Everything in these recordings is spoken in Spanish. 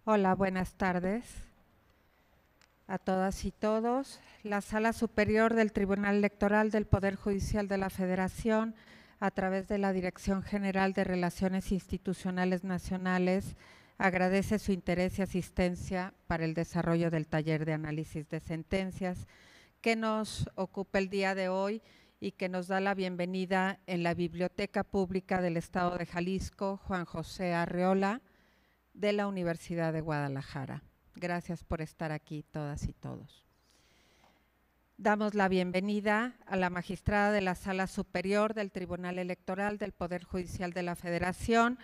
Hola, buenas tardes a todas y todos. La Sala Superior del Tribunal Electoral del Poder Judicial de la Federación, a través de la Dirección General de Relaciones Institucionales Nacionales, agradece su interés y asistencia para el desarrollo del taller de análisis de sentencias que nos ocupa el día de hoy y que nos da la bienvenida en la Biblioteca Pública del Estado de Jalisco, Juan José Arreola, de la Universidad de Guadalajara. Gracias por estar aquí todas y todos. Damos la bienvenida a la magistrada de la Sala Superior del Tribunal Electoral del Poder Judicial de la Federación,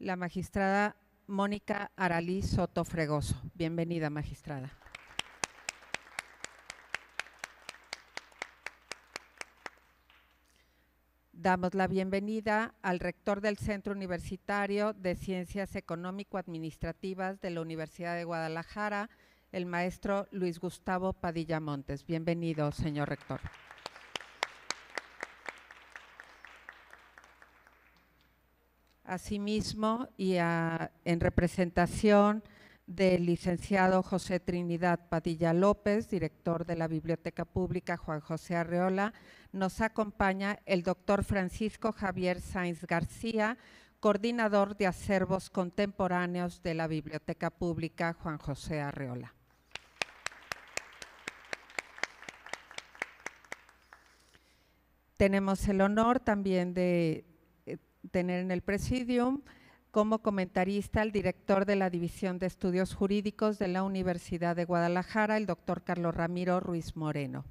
la magistrada Mónica Aralí Soto Fregoso. Bienvenida, magistrada. Damos la bienvenida al rector del Centro Universitario de Ciencias Económico-Administrativas de la Universidad de Guadalajara, el maestro Luis Gustavo Padilla Montes. Bienvenido, señor rector. Asimismo, y en representación del licenciado José Trinidad Padilla López, director de la Biblioteca Pública Juan José Arreola, nos acompaña el doctor Francisco Javier Sáenz García, coordinador de acervos contemporáneos de la Biblioteca Pública Juan José Arreola. Tenemos el honor también de tener en el presidium como comentarista al director de la División de Estudios Jurídicos de la Universidad de Guadalajara, el doctor Carlos Ramiro Ruiz Moreno.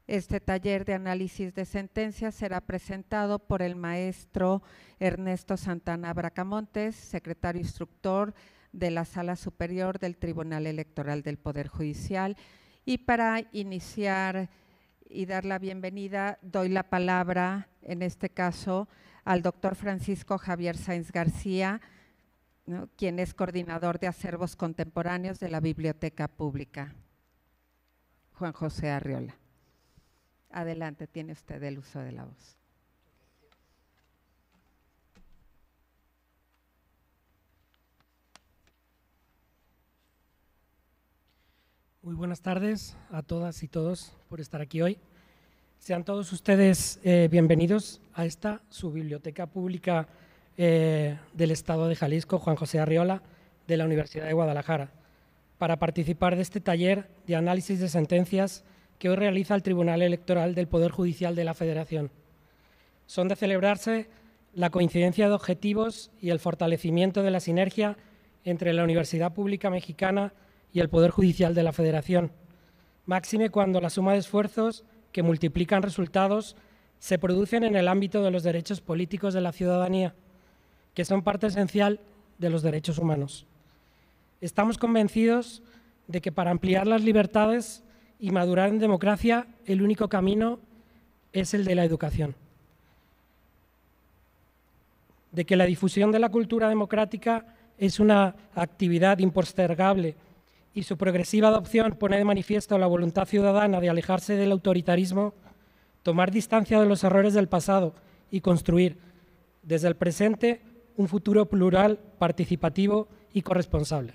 Este taller de análisis de sentencias será presentado por el maestro Ernesto Santana Bracamontes, secretario instructor de la Sala Superior del Tribunal Electoral del Poder Judicial. Y para iniciar y dar la bienvenida, doy la palabra, en este caso, al doctor Francisco Javier Sáenz García, ¿no?, quien es coordinador de acervos contemporáneos de la Biblioteca Pública Juan José Arreola. Adelante, tiene usted el uso de la voz. Muy buenas tardes a todas y todos por estar aquí hoy. Sean todos ustedes bienvenidos a esta, su Biblioteca Pública del Estado de Jalisco, Juan José Arreola, de la Universidad de Guadalajara, para participar de este taller de análisis de sentencias que hoy realiza el Tribunal Electoral del Poder Judicial de la Federación. Son de celebrarse la coincidencia de objetivos y el fortalecimiento de la sinergia entre la Universidad Pública Mexicana y el Poder Judicial de la Federación, máxime cuando la suma de esfuerzos que multiplican resultados se producen en el ámbito de los derechos políticos de la ciudadanía, que son parte esencial de los derechos humanos. Estamos convencidos de que para ampliar las libertades y madurar en democracia, el único camino es el de la educación. De que la difusión de la cultura democrática es una actividad impostergable y su progresiva adopción pone de manifiesto la voluntad ciudadana de alejarse del autoritarismo, tomar distancia de los errores del pasado y construir desde el presente un futuro plural, participativo y corresponsable.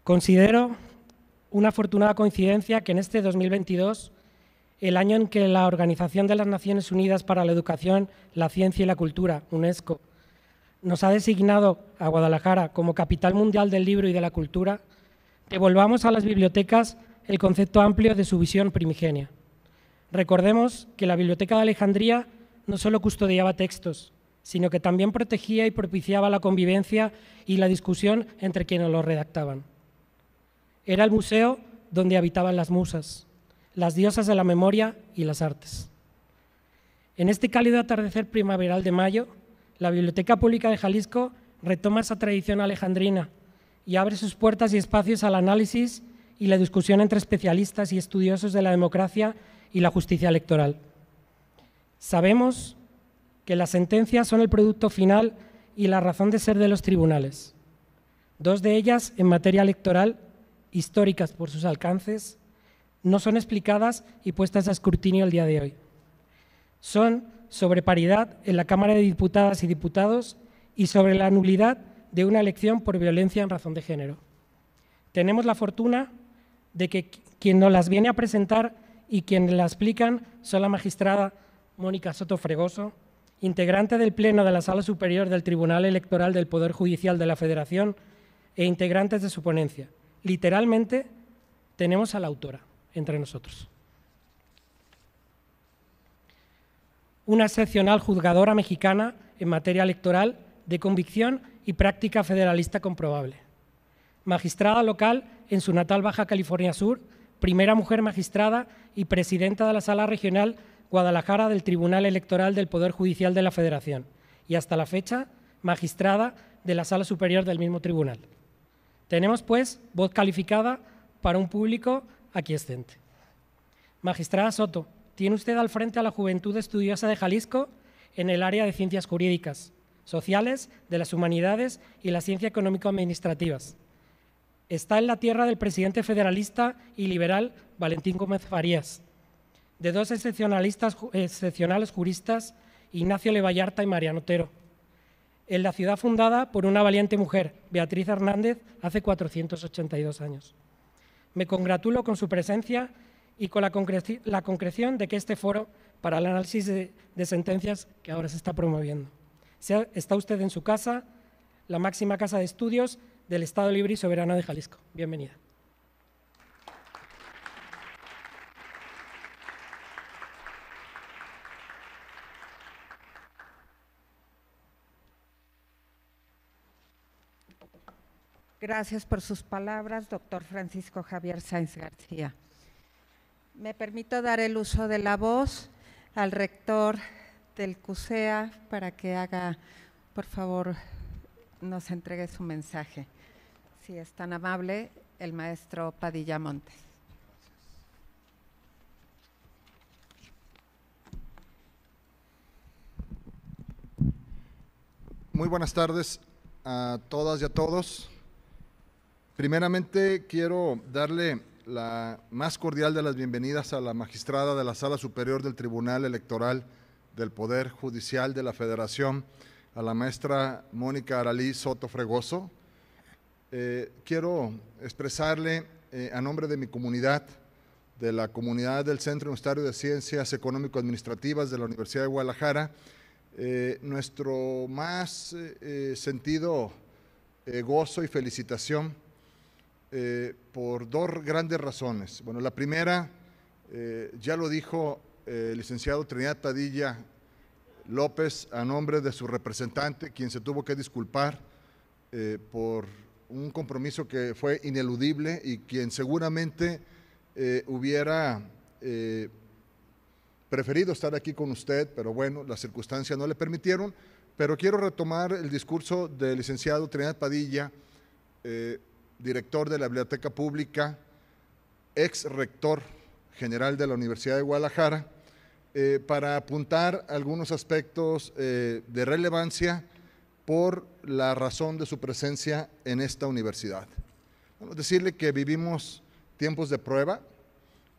Considero una afortunada coincidencia que en este 2022, el año en que la Organización de las Naciones Unidas para la Educación, la Ciencia y la Cultura, UNESCO, nos ha designado a Guadalajara como capital mundial del libro y de la cultura, devolvamos a las bibliotecas el concepto amplio de su visión primigenia. Recordemos que la Biblioteca de Alejandría no solo custodiaba textos, sino que también protegía y propiciaba la convivencia y la discusión entre quienes los redactaban. Era el museo donde habitaban las musas, las diosas de la memoria y las artes. En este cálido atardecer primaveral de mayo, la Biblioteca Pública de Jalisco retoma esa tradición alejandrina y abre sus puertas y espacios al análisis y la discusión entre especialistas y estudiosos de la democracia y la justicia electoral. Sabemos que las sentencias son el producto final y la razón de ser de los tribunales. Dos de ellas en materia electoral, históricas por sus alcances, no son explicadas y puestas a escrutinio el día de hoy. Son sobre paridad en la Cámara de Diputadas y Diputados y sobre la nulidad de una elección por violencia en razón de género. Tenemos la fortuna de que quien nos las viene a presentar y quien la explican son la magistrada Mónica Soto Fregoso, integrante del Pleno de la Sala Superior del Tribunal Electoral del Poder Judicial de la Federación e integrantes de su ponencia. Literalmente, tenemos a la autora entre nosotros. Una excepcional juzgadora mexicana en materia electoral de convicción y práctica federalista comprobable. Magistrada local en su natal Baja California Sur, primera mujer magistrada y presidenta de la Sala Regional Guadalajara del Tribunal Electoral del Poder Judicial de la Federación y hasta la fecha magistrada de la Sala Superior del mismo tribunal. Tenemos, pues, voz calificada para un público aquiescente. Magistrada Soto, tiene usted al frente a la juventud estudiosa de Jalisco en el área de ciencias jurídicas, sociales, de las humanidades y la ciencia económico-administrativas. Está en la tierra del presidente federalista y liberal Valentín Gómez Farías, de dos excepcionales juristas, Ignacio Levallarta y Mariano Otero, en la ciudad fundada por una valiente mujer, Beatriz Hernández, hace 482 años. Me congratulo con su presencia y con la concreción de que este foro para el análisis de sentencias que ahora se está promoviendo. Está usted en su casa, la máxima casa de estudios del Estado Libre y Soberano de Jalisco. Bienvenida. Gracias por sus palabras, doctor Francisco Javier Sáenz García. Me permito dar el uso de la voz al rector del CUSEA para que haga, por favor, nos entregue su mensaje. Si es tan amable, el maestro Padilla Montes. Muy buenas tardes a todas y a todos. Primeramente, quiero darle la más cordial de las bienvenidas a la magistrada de la Sala Superior del Tribunal Electoral del Poder Judicial de la Federación, a la maestra Mónica Aralí Soto Fregoso. Quiero expresarle a nombre de mi comunidad, de la comunidad del Centro Universitario de Ciencias Económico-Administrativas de la Universidad de Guadalajara, nuestro más sentido gozo y felicitación por dos grandes razones. Bueno, la primera, ya lo dijo el licenciado Trinidad Padilla López a nombre de su representante, quien se tuvo que disculpar por un compromiso que fue ineludible y quien seguramente hubiera preferido estar aquí con usted, pero bueno, las circunstancias no le permitieron. Pero quiero retomar el discurso del licenciado Trinidad Padilla, director de la Biblioteca Pública, ex rector general de la Universidad de Guadalajara, para apuntar algunos aspectos de relevancia por la razón de su presencia en esta universidad. Vamos a decirle que vivimos tiempos de prueba,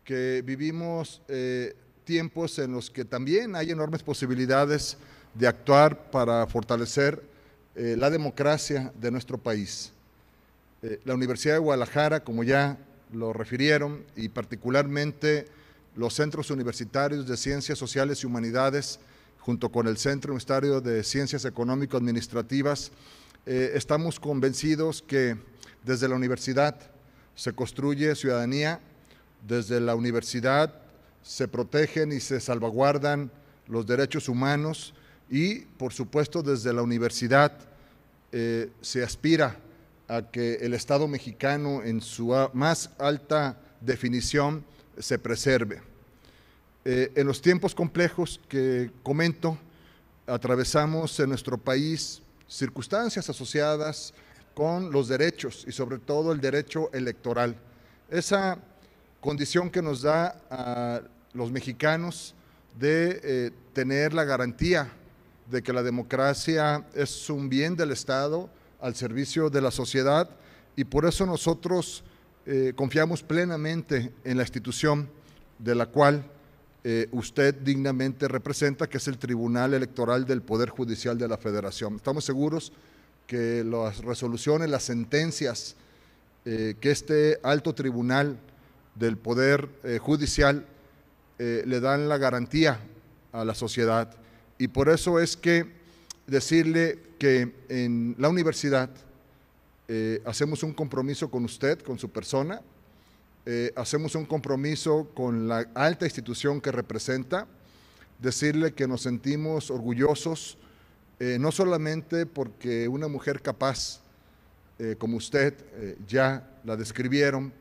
que vivimos tiempos en los que también hay enormes posibilidades de actuar para fortalecer la democracia de nuestro país. La Universidad de Guadalajara, como ya lo refirieron, y particularmente los centros universitarios de Ciencias Sociales y Humanidades, junto con el Centro Universitario de Ciencias Económico-Administrativas, estamos convencidos que desde la universidad se construye ciudadanía, desde la universidad se protegen y se salvaguardan los derechos humanos y, por supuesto, desde la universidad se aspira a que el Estado mexicano en su más alta definición se preserve. En los tiempos complejos que comento, atravesamos en nuestro país circunstancias asociadas con los derechos y sobre todo el derecho electoral. Esa condición que nos da a los mexicanos de tener la garantía de que la democracia es un bien del Estado al servicio de la sociedad, y por eso nosotros confiamos plenamente en la institución de la cual usted dignamente representa, que es el Tribunal Electoral del Poder Judicial de la Federación. Estamos seguros que las resoluciones, las sentencias que este alto tribunal del Poder Judicial le dan la garantía a la sociedad. Y por eso es que decirle que en la universidad hacemos un compromiso con usted, con su persona, hacemos un compromiso con la alta institución que representa, decirle que nos sentimos orgullosos, no solamente porque una mujer capaz, como usted, ya la describieron,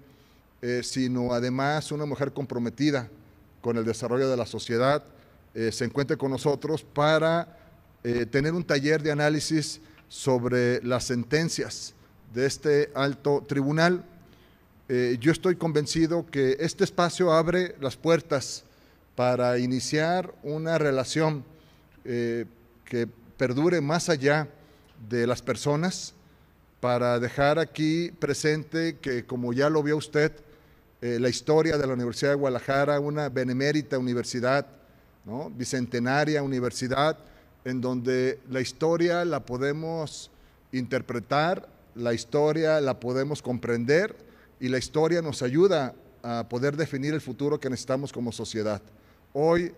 sino además una mujer comprometida con el desarrollo de la sociedad, se encuentre con nosotros para tener un taller de análisis sobre las sentencias de este alto tribunal. Yo estoy convencido que este espacio abre las puertas para iniciar una relación que perdure más allá de las personas, para dejar aquí presente que, como ya lo vio usted, la historia de la Universidad de Guadalajara, una benemérita universidad, ¿no?, bicentenaria universidad, en donde la historia la podemos interpretar, la historia la podemos comprender y la historia nos ayuda a poder definir el futuro que necesitamos como sociedad. Hoy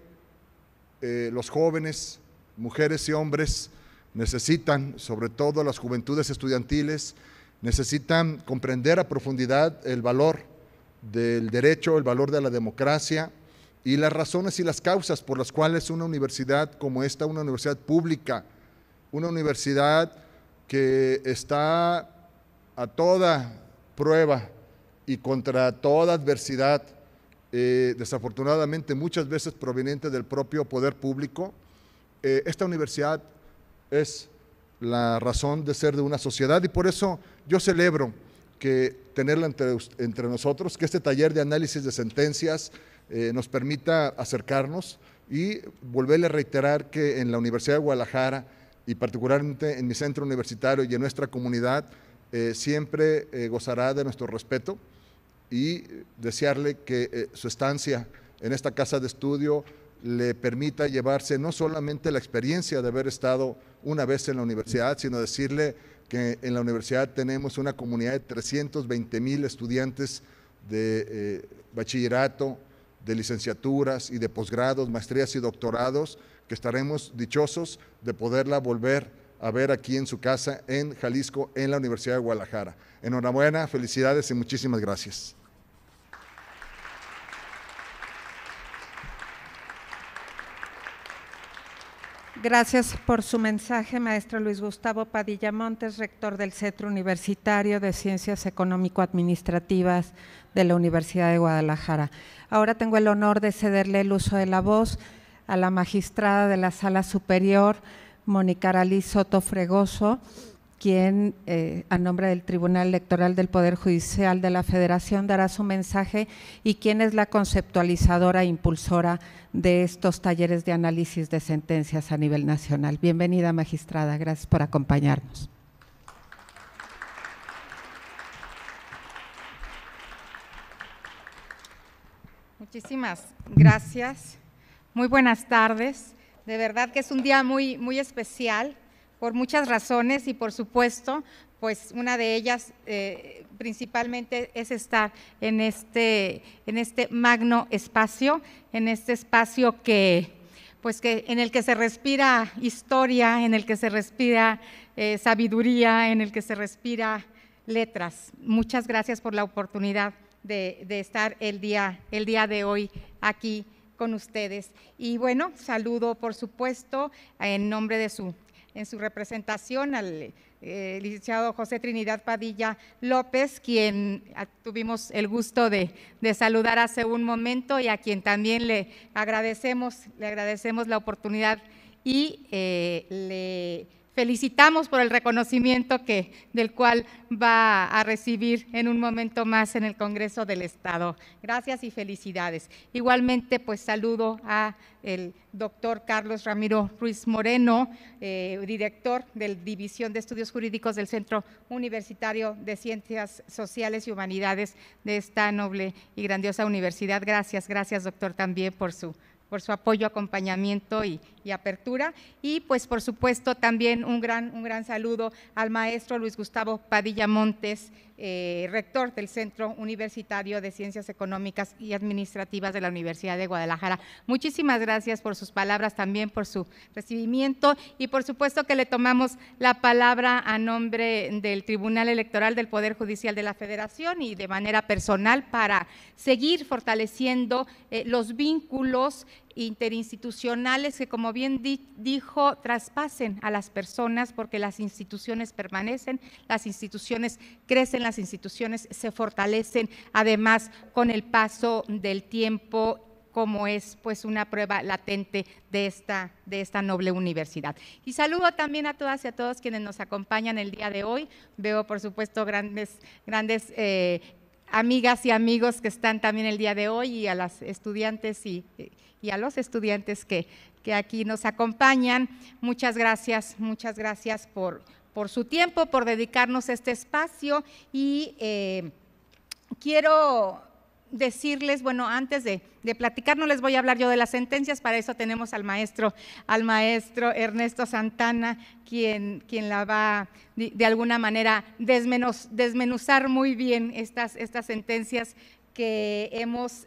los jóvenes, mujeres y hombres necesitan, sobre todo las juventudes estudiantiles, necesitan comprender a profundidad el valor del derecho, el valor de la democracia y las razones y las causas por las cuales una universidad como esta, una universidad pública, una universidad que está a toda prueba y contra toda adversidad, desafortunadamente muchas veces proveniente del propio poder público, esta universidad es la razón de ser de una sociedad y por eso yo celebro que tenerla entre nosotros, que este taller de análisis de sentencias nos permita acercarnos y volverle a reiterar que en la Universidad de Guadalajara y particularmente en mi centro universitario y en nuestra comunidad siempre gozará de nuestro respeto y desearle que su estancia en esta casa de estudio le permita llevarse no solamente la experiencia de haber estado una vez en la universidad, sino decirle que en la universidad tenemos una comunidad de 320,000 estudiantes de bachillerato, de licenciaturas y de posgrados, maestrías y doctorados, que estaremos dichosos de poderla volver a ver aquí en su casa en Jalisco, en la Universidad de Guadalajara. Enhorabuena, felicidades y muchísimas gracias. Gracias por su mensaje, maestro Luis Gustavo Padilla Montes, rector del Centro Universitario de Ciencias Económico-Administrativas de la Universidad de Guadalajara. Ahora tengo el honor de cederle el uso de la voz a la magistrada de la Sala Superior, Mónica Aralí Soto Fregoso, quien a nombre del Tribunal Electoral del Poder Judicial de la Federación dará su mensaje y quien es la conceptualizadora e impulsora de estos talleres de análisis de sentencias a nivel nacional. Bienvenida, magistrada, gracias por acompañarnos. Muchísimas gracias. Muy buenas tardes. De verdad que es un día muy especial por muchas razones y por supuesto, pues una de ellas principalmente es estar en este magno espacio, en este espacio en el que se respira historia, en el que se respira sabiduría, en el que se respira letras. Muchas gracias por la oportunidad de estar el día de hoy aquí con ustedes. Y bueno, saludo por supuesto en nombre de en su representación al licenciado José Trinidad Padilla López, quien tuvimos el gusto de saludar hace un momento y a quien también le agradecemos la oportunidad y le felicitamos por el reconocimiento del cual va a recibir en un momento más en el Congreso del Estado. Gracias y felicidades. Igualmente, pues saludo a el doctor Carlos Ramiro Ruiz Moreno, director de la División de Estudios Jurídicos del Centro Universitario de Ciencias Sociales y Humanidades de esta noble y grandiosa universidad. Gracias, doctor, también por su apoyo, acompañamiento y apertura. Y pues por supuesto también un gran saludo al maestro Luis Gustavo Padilla Montes, rector del Centro Universitario de Ciencias Económicas y Administrativas de la Universidad de Guadalajara. Muchísimas gracias por sus palabras, también por su recibimiento, y por supuesto que le tomamos la palabra a nombre del Tribunal Electoral del Poder Judicial de la Federación y de manera personal para seguir fortaleciendo los vínculos interinstitucionales que, como bien dijo, traspasen a las personas, porque las instituciones permanecen, las instituciones crecen, las instituciones se fortalecen, además con el paso del tiempo, como es pues una prueba latente de esta noble universidad. Y saludo también a todas y a todos quienes nos acompañan el día de hoy. Veo, por supuesto, grandes amigas y amigos que están también el día de hoy, y a las estudiantes y a los estudiantes que aquí nos acompañan. Muchas gracias por su tiempo, por dedicarnos este espacio. Y quiero decirles, bueno, antes de platicar, no les voy a hablar yo de las sentencias, para eso tenemos al maestro Ernesto Santana, quien la va de alguna manera desmenuzar muy bien estas sentencias que hemos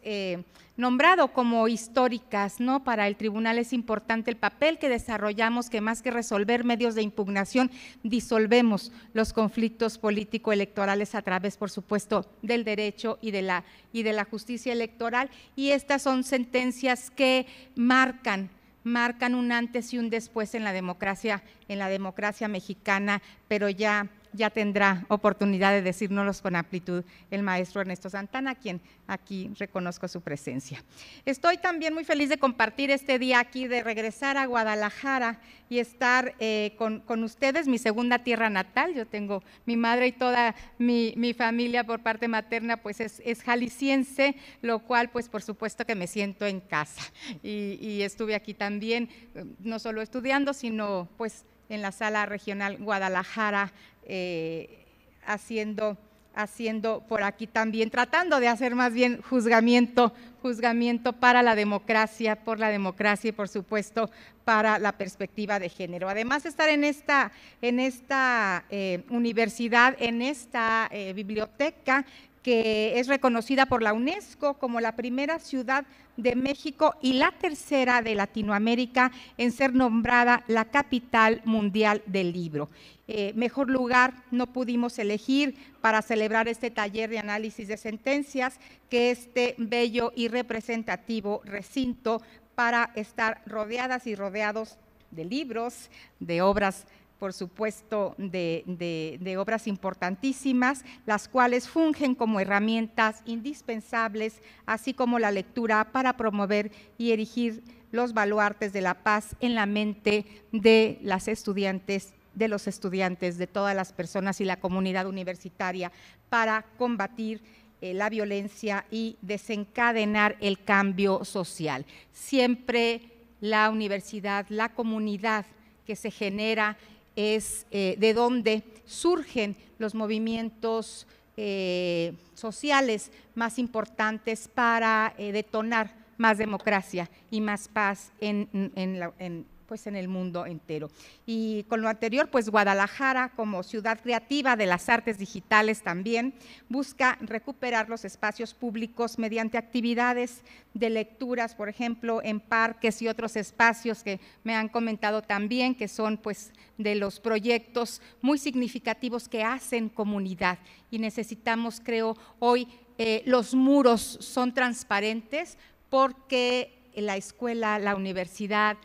nombrado como históricas, ¿no? Para el tribunal es importante el papel que desarrollamos, que más que resolver medios de impugnación, disolvemos los conflictos político-electorales a través, por supuesto, del derecho y de la justicia electoral. Y estas son sentencias que marcan un antes y un después en la democracia mexicana, pero ya tendrá oportunidad de decírnoslos con amplitud el maestro Ernesto Santana, a quien aquí reconozco su presencia. Estoy también muy feliz de compartir este día aquí, de regresar a Guadalajara y estar con ustedes, mi segunda tierra natal. Yo tengo mi madre y toda mi familia por parte materna pues es jalisciense, lo cual pues por supuesto que me siento en casa. Y estuve aquí también, no solo estudiando, sino pues en la Sala Regional Guadalajara, haciendo por aquí también, tratando de hacer más bien juzgamiento para la democracia, por la democracia y por supuesto para la perspectiva de género. Además de estar en esta universidad, en esta biblioteca, que es reconocida por la UNESCO como la primera ciudad de México y la tercera de Latinoamérica en ser nombrada la capital mundial del libro. Mejor lugar no pudimos elegir para celebrar este taller de análisis de sentencias que este bello y representativo recinto, para estar rodeadas y rodeados de libros, de obras, por supuesto, de obras importantísimas, las cuales fungen como herramientas indispensables, así como la lectura para promover y erigir los baluartes de la paz en la mente de las estudiantes, de los estudiantes, de todas las personas y la comunidad universitaria, para combatir la violencia y desencadenar el cambio social. Siempre la universidad, la comunidad que se genera, es de donde surgen los movimientos sociales más importantes para detonar más democracia y más paz en el mundo entero. Y con lo anterior, pues Guadalajara, como ciudad creativa de las artes digitales, también busca recuperar los espacios públicos mediante actividades de lecturas, por ejemplo, en parques y otros espacios que me han comentado también, que son pues de los proyectos muy significativos que hacen comunidad. Y necesitamos, creo, hoy los muros son transparentes, porque la escuela, la universidad,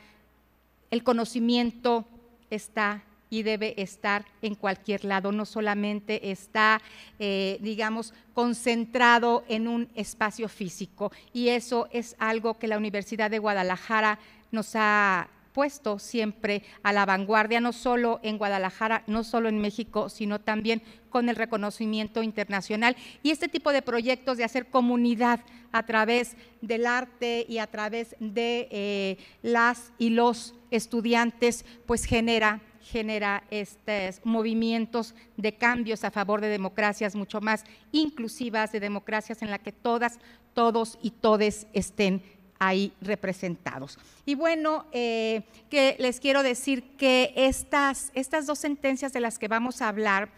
el conocimiento está y debe estar en cualquier lado, no solamente está, digamos, concentrado en un espacio físico. Y eso es algo que la Universidad de Guadalajara nos ha puesto siempre a la vanguardia, no solo en Guadalajara, no solo en México, sino también con el reconocimiento internacional. Y este tipo de proyectos de hacer comunidad a través del arte y a través de las y los estudiantes, pues genera estos movimientos de cambios a favor de democracias mucho más inclusivas, de democracias en las que todas, todos y todes estén ahí representados. Y bueno, que les quiero decir que estas dos sentencias de las que vamos a hablar,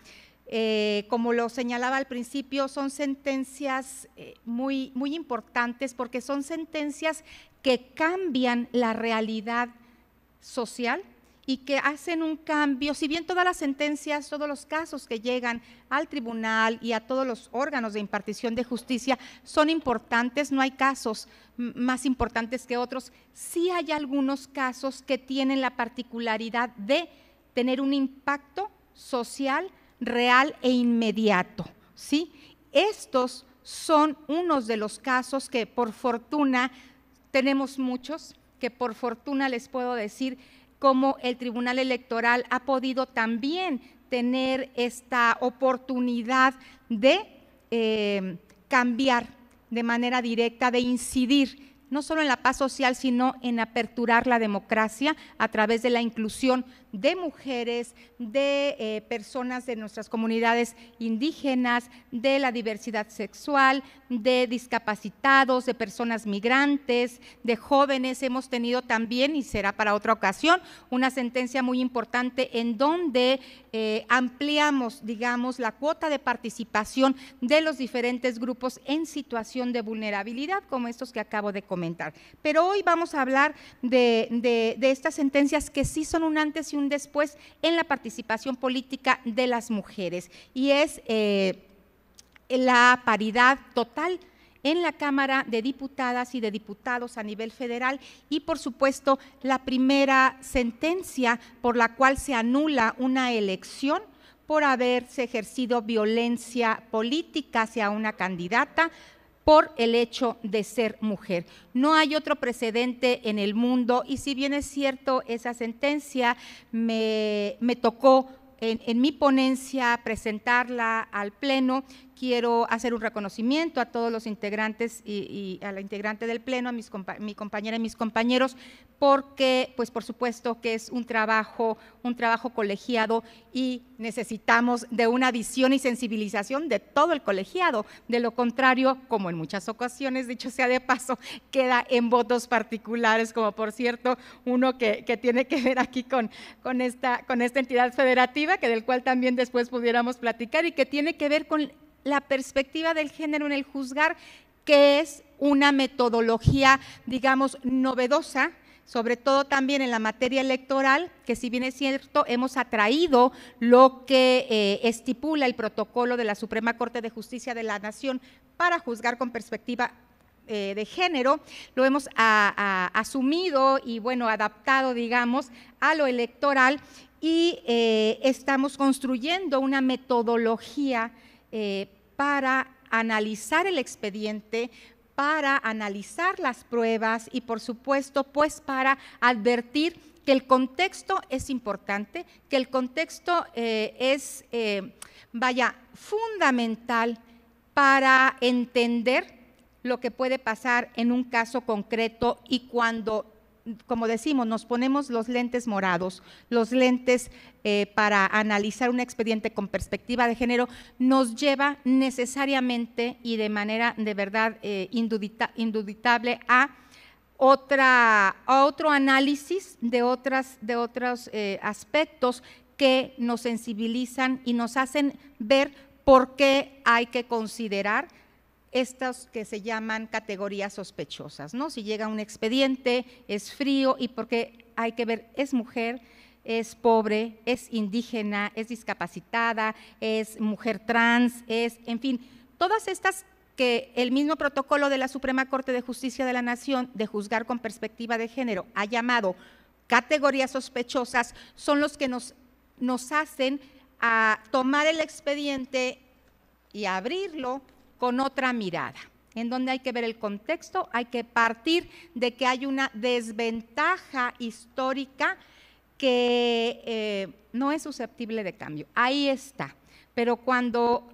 como lo señalaba al principio, son sentencias muy importantes, porque son sentencias que cambian la realidad social y que hacen un cambio. Si bien todas las sentencias, todos los casos que llegan al tribunal y a todos los órganos de impartición de justicia son importantes, no hay casos más importantes que otros, sí hay algunos casos que tienen la particularidad de tener un impacto social real e inmediato, ¿sí? Estos son unos de los casos que por fortuna, tenemos muchos, que por fortuna les puedo decir cómo el Tribunal Electoral ha podido también tener esta oportunidad de cambiar de manera directa, de incidir no solo en la paz social, sino en aperturar la democracia a través de la inclusión de mujeres, de personas de nuestras comunidades indígenas, de la diversidad sexual, de discapacitados, de personas migrantes, de jóvenes. Hemos tenido también, y será para otra ocasión, una sentencia muy importante en donde ampliamos, digamos, la cuota de participación de los diferentes grupos en situación de vulnerabilidad, como estos que acabo de comentar. Pero hoy vamos a hablar de estas sentencias que sí son un antes y un después en la participación política de las mujeres, y es la paridad total en la Cámara de Diputadas y de Diputados a nivel federal, y por supuesto la primera sentencia por la cual se anula una elección por haberse ejercido violencia política hacia una candidata por el hecho de ser mujer. No hay otro precedente en el mundo, y si bien es cierto, esa sentencia me tocó en mi ponencia presentarla al Pleno. Quiero hacer un reconocimiento a todos los integrantes y a la integrante del Pleno, a mi compañera y mis compañeros, porque, pues por supuesto que es un trabajo colegiado, y necesitamos de una visión y sensibilización de todo el colegiado. De lo contrario, como en muchas ocasiones, dicho sea de paso, queda en votos particulares, como por cierto uno que tiene que ver aquí con esta entidad federativa, que del cual también después pudiéramos platicar, y que tiene que ver con la perspectiva del género en el juzgar, que es una metodología, digamos, novedosa, sobre todo también en la materia electoral, que si bien es cierto, hemos atraído lo que estipula el protocolo de la Suprema Corte de Justicia de la Nación para juzgar con perspectiva de género, lo hemos asumido y, bueno, adaptado, digamos, a lo electoral, y estamos construyendo una metodología para analizar el expediente, para analizar las pruebas y, por supuesto, pues para advertir que el contexto es importante, que el contexto es, fundamental para entender lo que puede pasar en un caso concreto, y cuando, como decimos, nos ponemos los lentes morados, los lentes para analizar un expediente con perspectiva de género, nos lleva necesariamente y de manera de verdad indudable a otro análisis de otros aspectos que nos sensibilizan y nos hacen ver por qué hay que considerar estas que se llaman categorías sospechosas, ¿no? Si llega un expediente, es frío, y porque hay que ver, es mujer, es pobre, es indígena, es discapacitada, es mujer trans, en fin, todas estas que el mismo protocolo de la Suprema Corte de Justicia de la Nación de juzgar con perspectiva de género ha llamado categorías sospechosas, son los que nos hacen a tomar el expediente y abrirlo con otra mirada. en donde hay que ver el contexto, hay que partir de que hay una desventaja histórica que no es susceptible de cambio. Ahí está. Pero cuando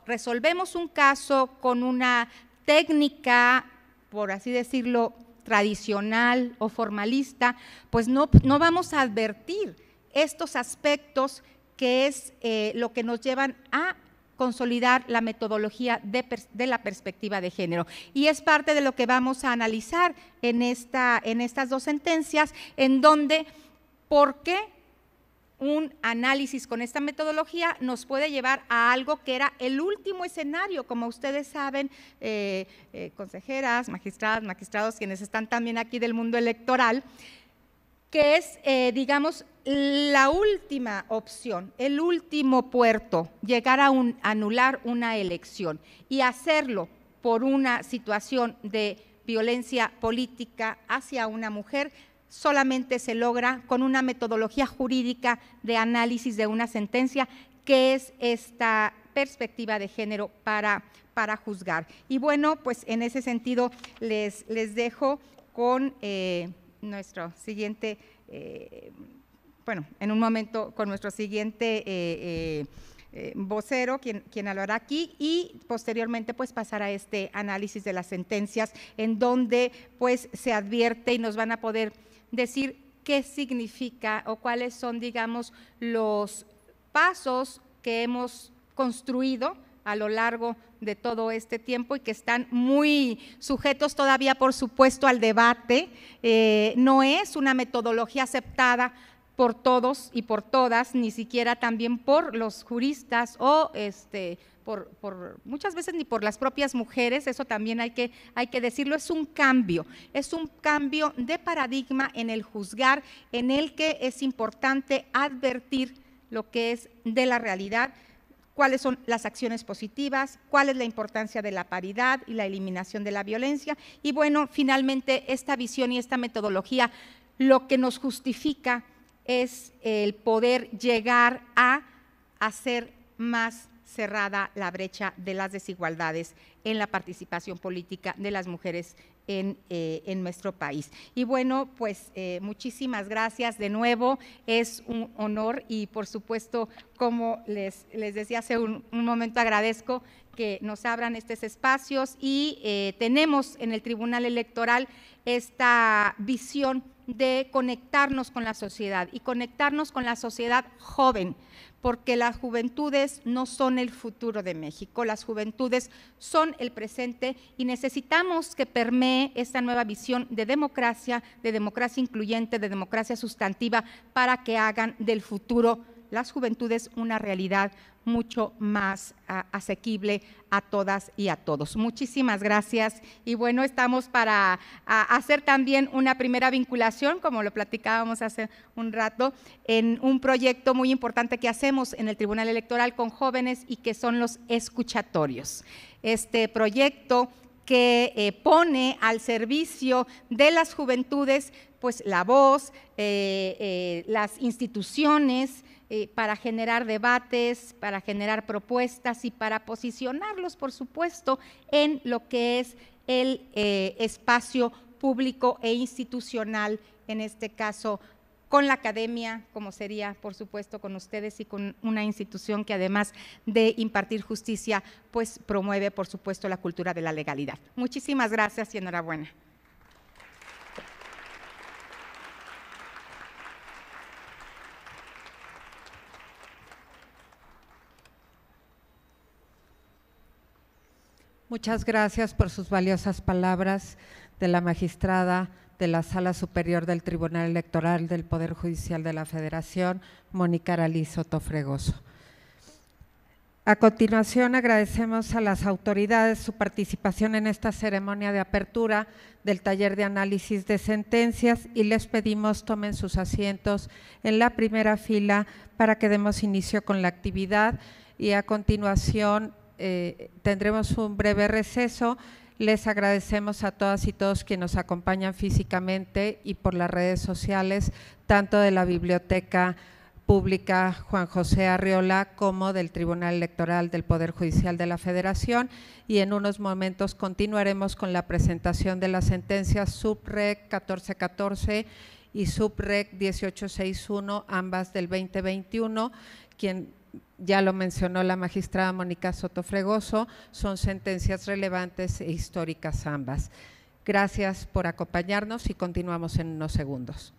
resolvemos un caso con una técnica, por así decirlo, tradicional o formalista, pues no vamos a advertir estos aspectos que es lo que nos llevan a consolidar la metodología de la perspectiva de género. Y es parte de lo que vamos a analizar en estas dos sentencias, en donde, ¿por qué un análisis con esta metodología nos puede llevar a algo que era el último escenario? Como ustedes saben, consejeras, magistradas, magistrados, quienes están también aquí del mundo electoral, que es, digamos, la última opción, el último puerto, llegar a anular una elección y hacerlo por una situación de violencia política hacia una mujer, solamente se logra con una metodología jurídica de análisis de una sentencia, que es esta perspectiva de género para juzgar. Y bueno, pues en ese sentido les dejo con nuestro siguiente, bueno, en un momento con nuestro siguiente vocero, quien hablará aquí, y posteriormente pues pasar a este análisis de las sentencias, en donde pues se advierte y nos van a poder decir qué significa o cuáles son, digamos, los pasos que hemos construido a lo largo de todo este tiempo y que están muy sujetos todavía, por supuesto, al debate. No es una metodología aceptada por todos y por todas, ni siquiera también por los juristas o por muchas veces ni por las propias mujeres. Eso también hay que decirlo. Es un cambio de paradigma en el juzgar, en el que es importante advertir lo que es de la realidad, cuáles son las acciones positivas, cuál es la importancia de la paridad y la eliminación de la violencia. Y bueno, finalmente esta visión y esta metodología lo que nos justifica es el poder llegar a hacer más cerrada la brecha de las desigualdades en la participación política de las mujeres en nuestro país. Y bueno, pues muchísimas gracias de nuevo, es un honor y por supuesto, como les decía hace un momento, agradezco que nos abran estos espacios y tenemos en el Tribunal Electoral esta visión de conectarnos con la sociedad y conectarnos con la sociedad joven, porque las juventudes no son el futuro de México, las juventudes son el presente y necesitamos que permee esta nueva visión de democracia incluyente, de democracia sustantiva, para que hagan del futuro las juventudes una realidad mucho más asequible a todas y a todos. Muchísimas gracias y bueno, estamos para hacer también una primera vinculación, como lo platicábamos hace un rato, en un proyecto muy importante que hacemos en el Tribunal Electoral con jóvenes y que son los escuchatorios. Este proyecto que pone al servicio de las juventudes pues la voz, las instituciones, para generar debates, para generar propuestas y para posicionarlos, por supuesto, en lo que es el espacio público e institucional, en este caso con la academia, como sería, por supuesto, con ustedes y con una institución que además de impartir justicia, pues promueve, por supuesto, la cultura de la legalidad. Muchísimas gracias y enhorabuena. Muchas gracias por sus valiosas palabras de la magistrada de la Sala Superior del Tribunal Electoral del Poder Judicial de la Federación, Mónica Aralí Soto Fregoso. A continuación, agradecemos a las autoridades su participación en esta ceremonia de apertura del taller de análisis de sentencias y les pedimos tomen sus asientos en la primera fila para que demos inicio con la actividad y a continuación tendremos un breve receso. Les agradecemos a todas y todos quienes nos acompañan físicamente y por las redes sociales, tanto de la Biblioteca Pública Juan José Arriola como del Tribunal Electoral del Poder Judicial de la Federación, y en unos momentos continuaremos con la presentación de las sentencias Subreg 1414 y Subreg 1861, ambas del 2021, quien ya lo mencionó la magistrada Mónica Soto Fregoso, son sentencias relevantes e históricas ambas. Gracias por acompañarnos y continuamos en unos segundos.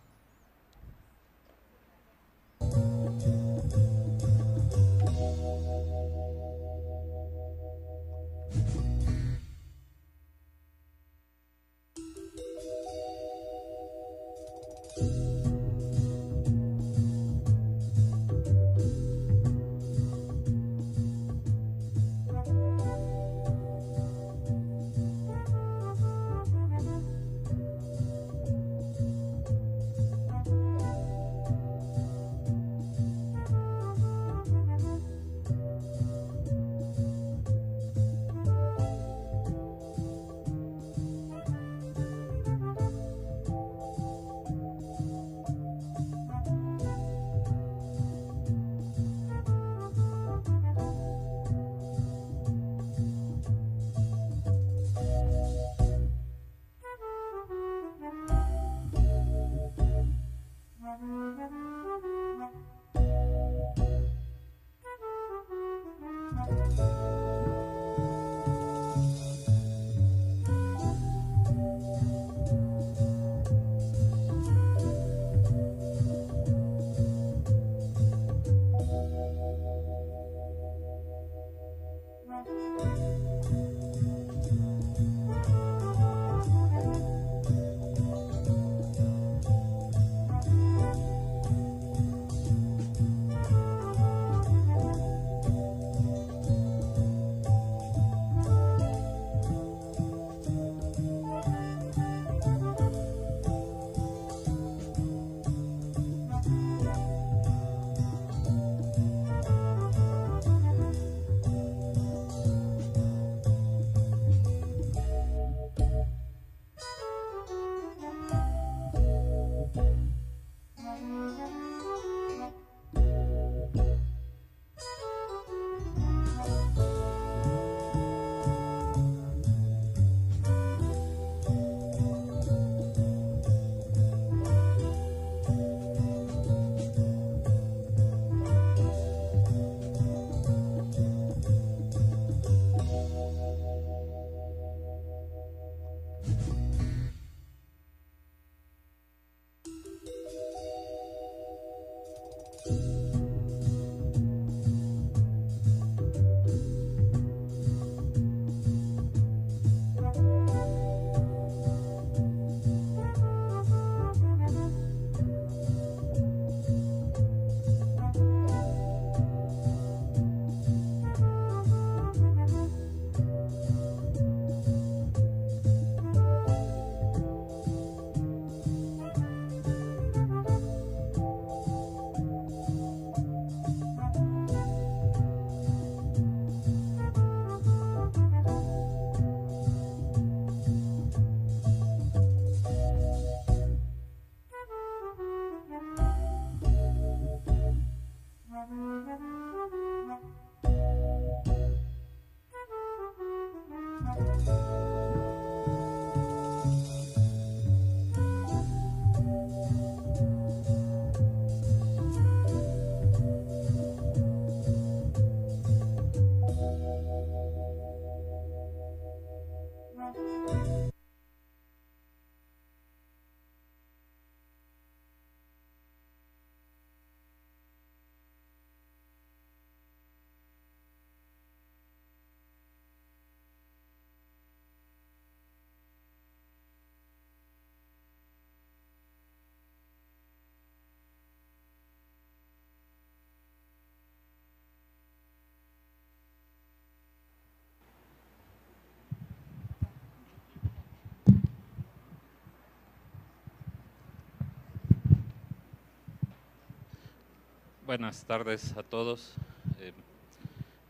Buenas tardes a todos.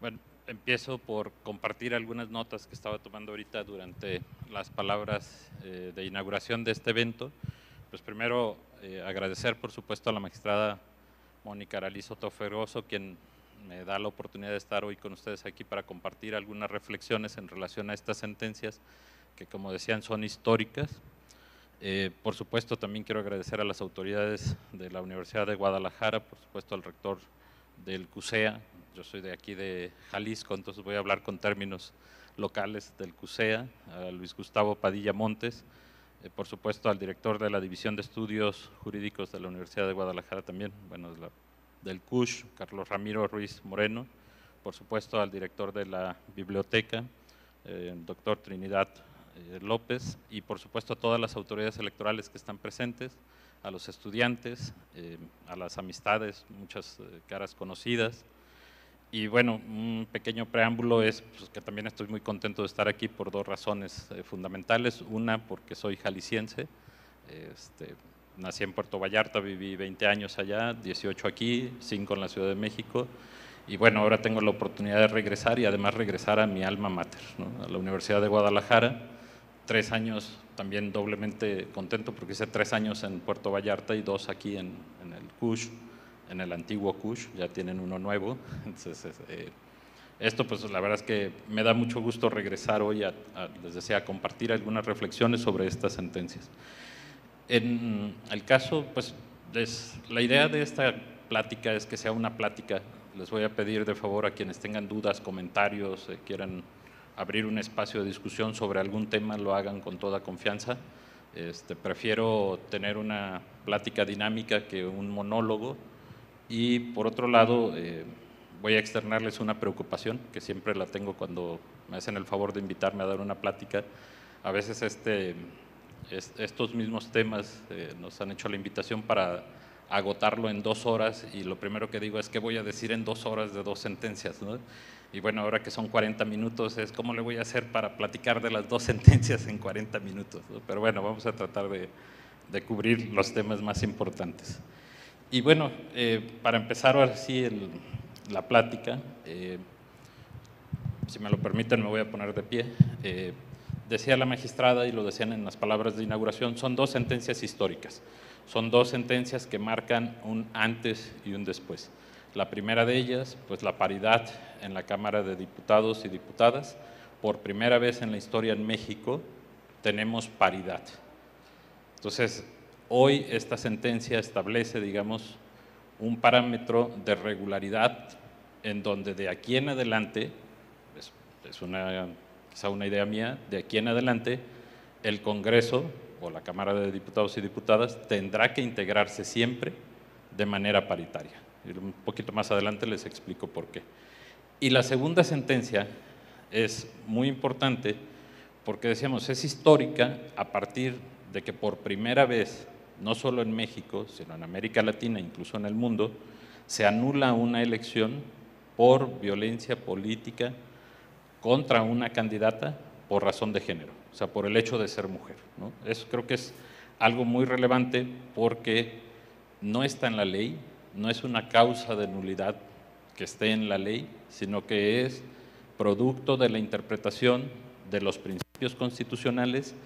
Bueno, empiezo por compartir algunas notas que estaba tomando ahorita durante las palabras de inauguración de este evento. Pues primero agradecer, por supuesto, a la magistrada Mónica Aralí Sotofergoso, quien me da la oportunidad de estar hoy con ustedes aquí para compartir algunas reflexiones en relación a estas sentencias que, como decían, son históricas. Por supuesto, también quiero agradecer a las autoridades de la Universidad de Guadalajara, por supuesto al rector del CUSEA. Yo soy de aquí de Jalisco, entonces voy a hablar con términos locales del CUSEA, a Luis Gustavo Padilla Montes, por supuesto al director de la División de Estudios Jurídicos de la Universidad de Guadalajara también, bueno, del CUSH, Carlos Ramiro Ruiz Moreno, por supuesto al director de la biblioteca, el doctor Trinidad López, y por supuesto a todas las autoridades electorales que están presentes, a los estudiantes, a las amistades, muchas caras conocidas. Y bueno, un pequeño preámbulo es pues, que también estoy muy contento de estar aquí por dos razones fundamentales. Una, porque soy jalisciense, nací en Puerto Vallarta, viví 20 años allá, 18 aquí, 5 en la Ciudad de México. Y bueno, ahora tengo la oportunidad de regresar y además regresar a mi alma mater, ¿no? A la Universidad de Guadalajara. 3 años también doblemente contento porque hice 3 años en Puerto Vallarta y 2 aquí en el CUSH, en el antiguo CUSH, ya tienen uno nuevo. Entonces, esto pues la verdad es que me da mucho gusto regresar hoy les decía, a compartir algunas reflexiones sobre estas sentencias. En el caso, pues la idea de esta plática es que sea una plática. Les voy a pedir de favor a quienes tengan dudas, comentarios, quieran abrir un espacio de discusión sobre algún tema, lo hagan con toda confianza. Prefiero tener una plática dinámica que un monólogo. Y por otro lado, voy a externarles una preocupación que siempre la tengo cuando me hacen el favor de invitarme a dar una plática. A veces estos mismos temas nos han hecho la invitación para agotarlo en 2 horas y lo primero que digo es que voy a decir en 2 horas de 2 sentencias, ¿no? Y bueno, ahora que son 40 minutos, es cómo le voy a hacer para platicar de las 2 sentencias en 40 minutos, ¿no? Pero bueno, vamos a tratar de cubrir los temas más importantes. Y bueno, para empezar ahora sí la plática, si me lo permiten me voy a poner de pie. Decía la magistrada, y lo decían en las palabras de inauguración, son 2 sentencias históricas, son 2 sentencias que marcan un antes y un después. La primera de ellas, pues la paridad en la Cámara de Diputados y Diputadas. Por primera vez en la historia en México tenemos paridad. Entonces, hoy esta sentencia establece, digamos, un parámetro de regularidad en donde de aquí en adelante, es quizá una idea mía, de aquí en adelante el Congreso o la Cámara de Diputados y Diputadas tendrá que integrarse siempre de manera paritaria. Y un poquito más adelante les explico por qué. Y la segunda sentencia es muy importante porque decíamos, es histórica a partir de que por primera vez, no solo en México, sino en América Latina, incluso en el mundo, se anula una elección por violencia política contra una candidata por razón de género, o sea, por el hecho de ser mujer, ¿no? Eso creo que es algo muy relevante porque no está en la ley, no es una causa de nulidad que esté en la ley, sino que es producto de la interpretación de los principios constitucionales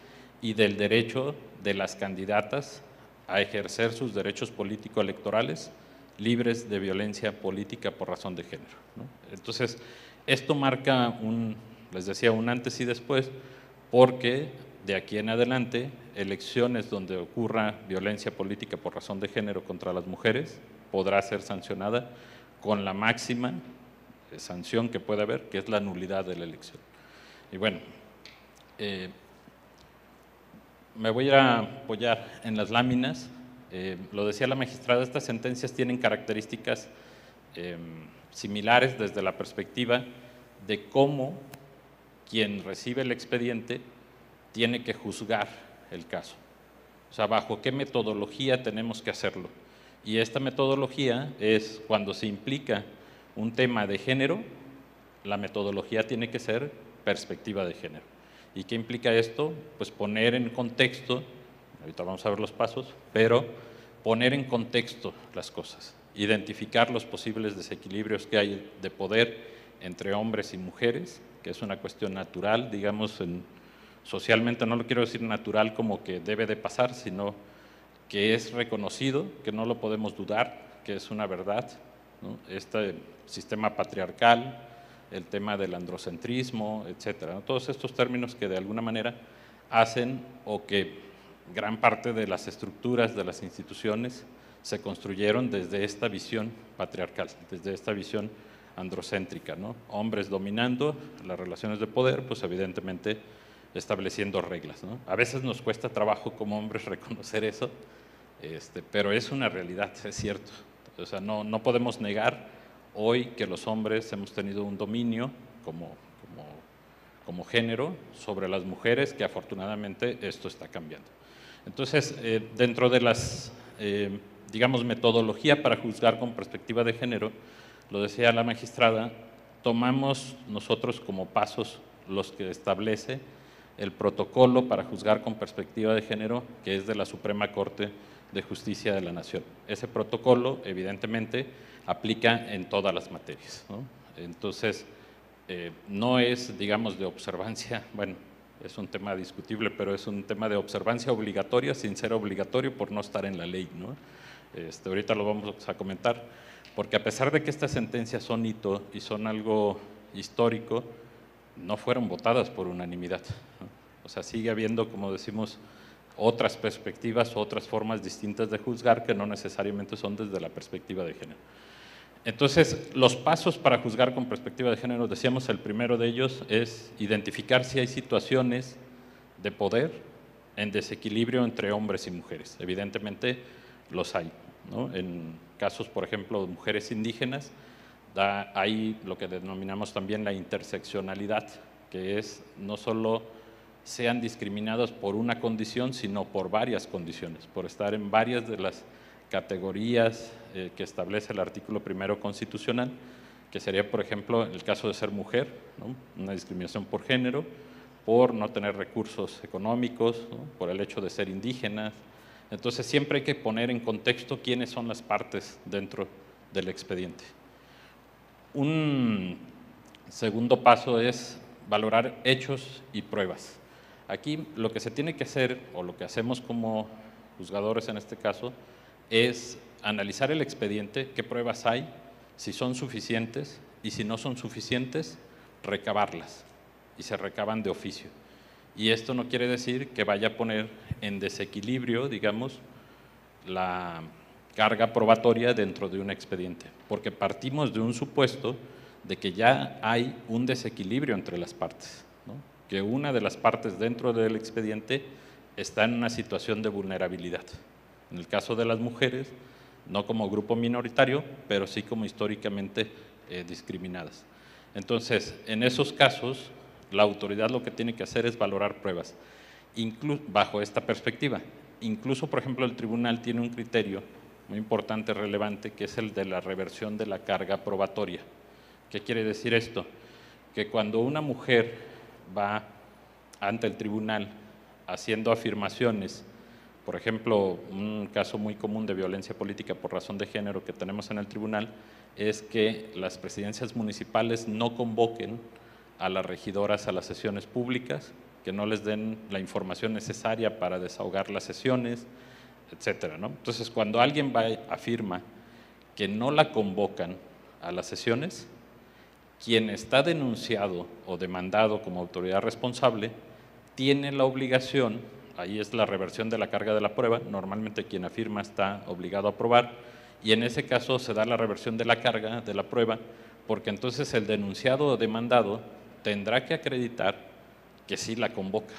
y del derecho de las candidatas a ejercer sus derechos político-electorales libres de violencia política por razón de género, ¿no? Entonces, esto marca les decía, un antes y después, porque de aquí en adelante, elecciones donde ocurra violencia política por razón de género contra las mujeres podrá ser sancionada con la máxima sanción que puede haber, que es la nulidad de la elección. Y bueno, me voy a apoyar en las láminas. Lo decía la magistrada, estas sentencias tienen características similares desde la perspectiva de cómo quien recibe el expediente tiene que juzgar el caso. O sea, bajo qué metodología tenemos que hacerlo. Y esta metodología es cuando se implica un tema de género, la metodología tiene que ser perspectiva de género. ¿Y qué implica esto? Pues poner en contexto, ahorita vamos a ver los pasos, pero poner en contexto las cosas, identificar los posibles desequilibrios que hay de poder entre hombres y mujeres, que es una cuestión natural, digamos, socialmente no lo quiero decir natural como que debe de pasar, sino que es reconocido, que no lo podemos dudar, que es una verdad, ¿no? Este sistema patriarcal, el tema del androcentrismo, etcétera, ¿no? Todos estos términos que de alguna manera hacen o que gran parte de las estructuras de las instituciones se construyeron desde esta visión patriarcal, desde esta visión androcéntrica, ¿no? Hombres dominando las relaciones de poder, pues evidentemente estableciendo reglas, ¿no? A veces nos cuesta trabajo como hombres reconocer eso, pero es una realidad, es cierto. O sea, no podemos negar hoy que los hombres hemos tenido un dominio como género sobre las mujeres, que afortunadamente esto está cambiando. Entonces, dentro de las, digamos, metodología para juzgar con perspectiva de género, lo decía la magistrada, tomamos nosotros como pasos los que establece el protocolo para juzgar con perspectiva de género, que es de la Suprema Corte de Justicia de la Nación. Ese protocolo, evidentemente, aplica en todas las materias, ¿no? Entonces, no es, digamos, de observancia, bueno, es un tema discutible, pero es un tema de observancia obligatoria sin ser obligatorio por no estar en la ley, ¿no? Ahorita lo vamos a comentar, porque a pesar de que estas sentencias son hito y son algo histórico, no fueron votadas por unanimidad, ¿no? O sea, sigue habiendo, como decimos, otras perspectivas, otras formas distintas de juzgar que no necesariamente son desde la perspectiva de género. Entonces, los pasos para juzgar con perspectiva de género, decíamos, el primero de ellos es identificar si hay situaciones de poder en desequilibrio entre hombres y mujeres. Evidentemente los hay, ¿no? En casos, por ejemplo, de mujeres indígenas, hay lo que denominamos también la interseccionalidad, que es no solo sean discriminadas por una condición, sino por varias condiciones, por estar en varias de las categorías que establece el artículo primero constitucional, que sería, por ejemplo, el caso de ser mujer, ¿no? Una discriminación por género, por no tener recursos económicos, ¿no? Por el hecho de ser indígenas. Entonces, siempre hay que poner en contexto quiénes son las partes dentro del expediente. Un segundo paso es valorar hechos y pruebas. Aquí lo que se tiene que hacer, o lo que hacemos como juzgadores en este caso, es analizar el expediente, qué pruebas hay, si son suficientes, y si no son suficientes, recabarlas, y se recaban de oficio. Y esto no quiere decir que vaya a poner en desequilibrio, digamos, la carga probatoria dentro de un expediente, porque partimos de un supuesto de que ya hay un desequilibrio entre las partes, ¿no? Que una de las partes dentro del expediente está en una situación de vulnerabilidad. En el caso de las mujeres, no como grupo minoritario, pero sí como históricamente discriminadas. Entonces, en esos casos, la autoridad lo que tiene que hacer es valorar pruebas, bajo esta perspectiva. Incluso, por ejemplo, el tribunal tiene un criterio muy importante, relevante, que es el de la reversión de la carga probatoria. ¿Qué quiere decir esto? Que cuando una mujer va ante el tribunal haciendo afirmaciones, por ejemplo, un caso muy común de violencia política por razón de género que tenemos en el tribunal es que las presidencias municipales no convoquen a las regidoras a las sesiones públicas, que no les den la información necesaria para desahogar las sesiones, etcétera, ¿no? Entonces, cuando alguien afirma que no la convocan a las sesiones, quien está denunciado o demandado como autoridad responsable tiene la obligación, ahí es la reversión de la carga de la prueba, normalmente quien afirma está obligado a probar, y en ese caso se da la reversión de la carga de la prueba, porque entonces el denunciado o demandado tendrá que acreditar que sí la convoca,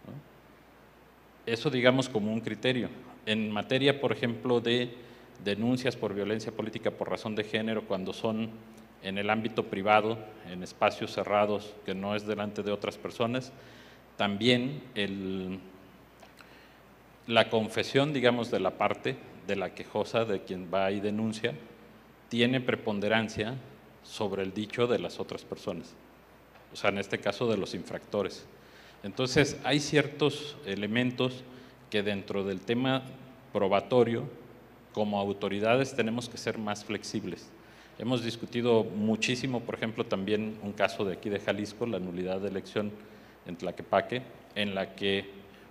¿no? Eso, digamos, como un criterio. En materia, por ejemplo, de denuncias por violencia política por razón de género, cuando son en el ámbito privado, en espacios cerrados, que no es delante de otras personas, también la confesión, digamos, de la parte, de la quejosa, de quien va y denuncia, tiene preponderancia sobre el dicho de las otras personas, o sea, en este caso de los infractores. Entonces, hay ciertos elementos que dentro del tema probatorio, como autoridades, tenemos que ser más flexibles. Hemos discutido muchísimo, por ejemplo, también un caso de aquí de Jalisco, la nulidad de elección en Tlaquepaque, en la que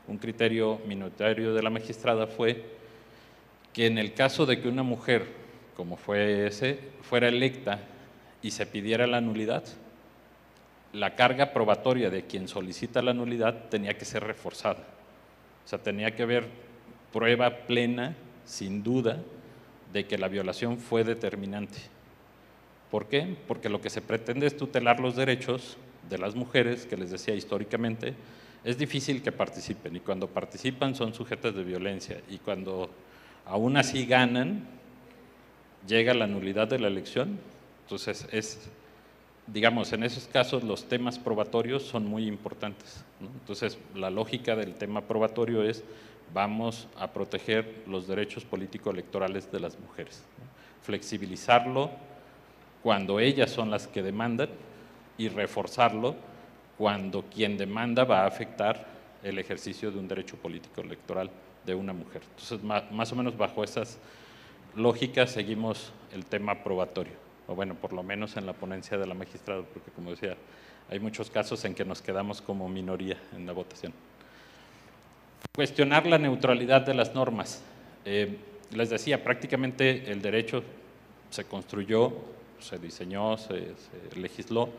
Un criterio minoritario de la magistrada fue que en el caso de que una mujer, como fue ese, fuera electa y se pidiera la nulidad, la carga probatoria de quien solicita la nulidad tenía que ser reforzada. O sea, tenía que haber prueba plena, sin duda, de que la violación fue determinante. ¿Por qué? Porque lo que se pretende es tutelar los derechos de las mujeres, que les decía históricamente, es difícil que participen, y cuando participan son sujetas de violencia, y cuando aún así ganan, llega la nulidad de la elección. Entonces, digamos, en esos casos los temas probatorios son muy importantes, ¿no? Entonces, la lógica del tema probatorio es: vamos a proteger los derechos político-electorales de las mujeres, ¿no? Flexibilizarlo cuando ellas son las que demandan y reforzarlo cuando quien demanda va a afectar el ejercicio de un derecho político-electoral de una mujer. Entonces, más o menos bajo esas lógicas seguimos el tema probatorio, o bueno, por lo menos en la ponencia de la magistrada, porque como decía, hay muchos casos en que nos quedamos como minoría en la votación. Cuestionar la neutralidad de las normas. Les decía, prácticamente el derecho se construyó, se diseñó, se legisló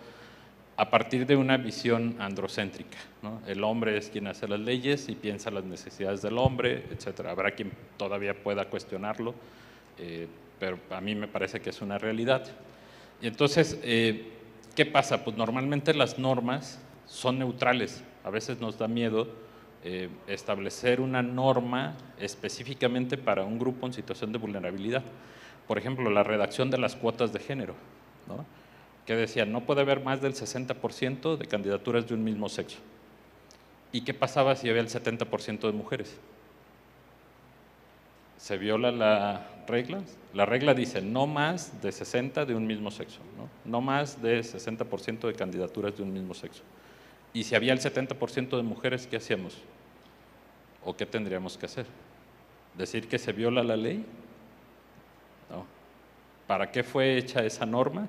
a partir de una visión androcéntrica, ¿no? El hombre es quien hace las leyes y piensa las necesidades del hombre, etcétera. Habrá quien todavía pueda cuestionarlo, pero a mí me parece que es una realidad. Y entonces, ¿qué pasa? Pues normalmente las normas son neutrales. A veces nos da miedo establecer una norma específicamente para un grupo en situación de vulnerabilidad. Por ejemplo, la redacción de las cuotas de género, ¿no? Que decían, no puede haber más del 60% de candidaturas de un mismo sexo. ¿Y qué pasaba si había el 70% de mujeres? ¿Se viola la regla? La regla dice no más de 60 de un mismo sexo, ¿no? No más de 60% de candidaturas de un mismo sexo. Y si había el 70% de mujeres, ¿qué hacíamos? ¿O qué tendríamos que hacer? ¿Decir que se viola la ley? No. ¿Para qué fue hecha esa norma?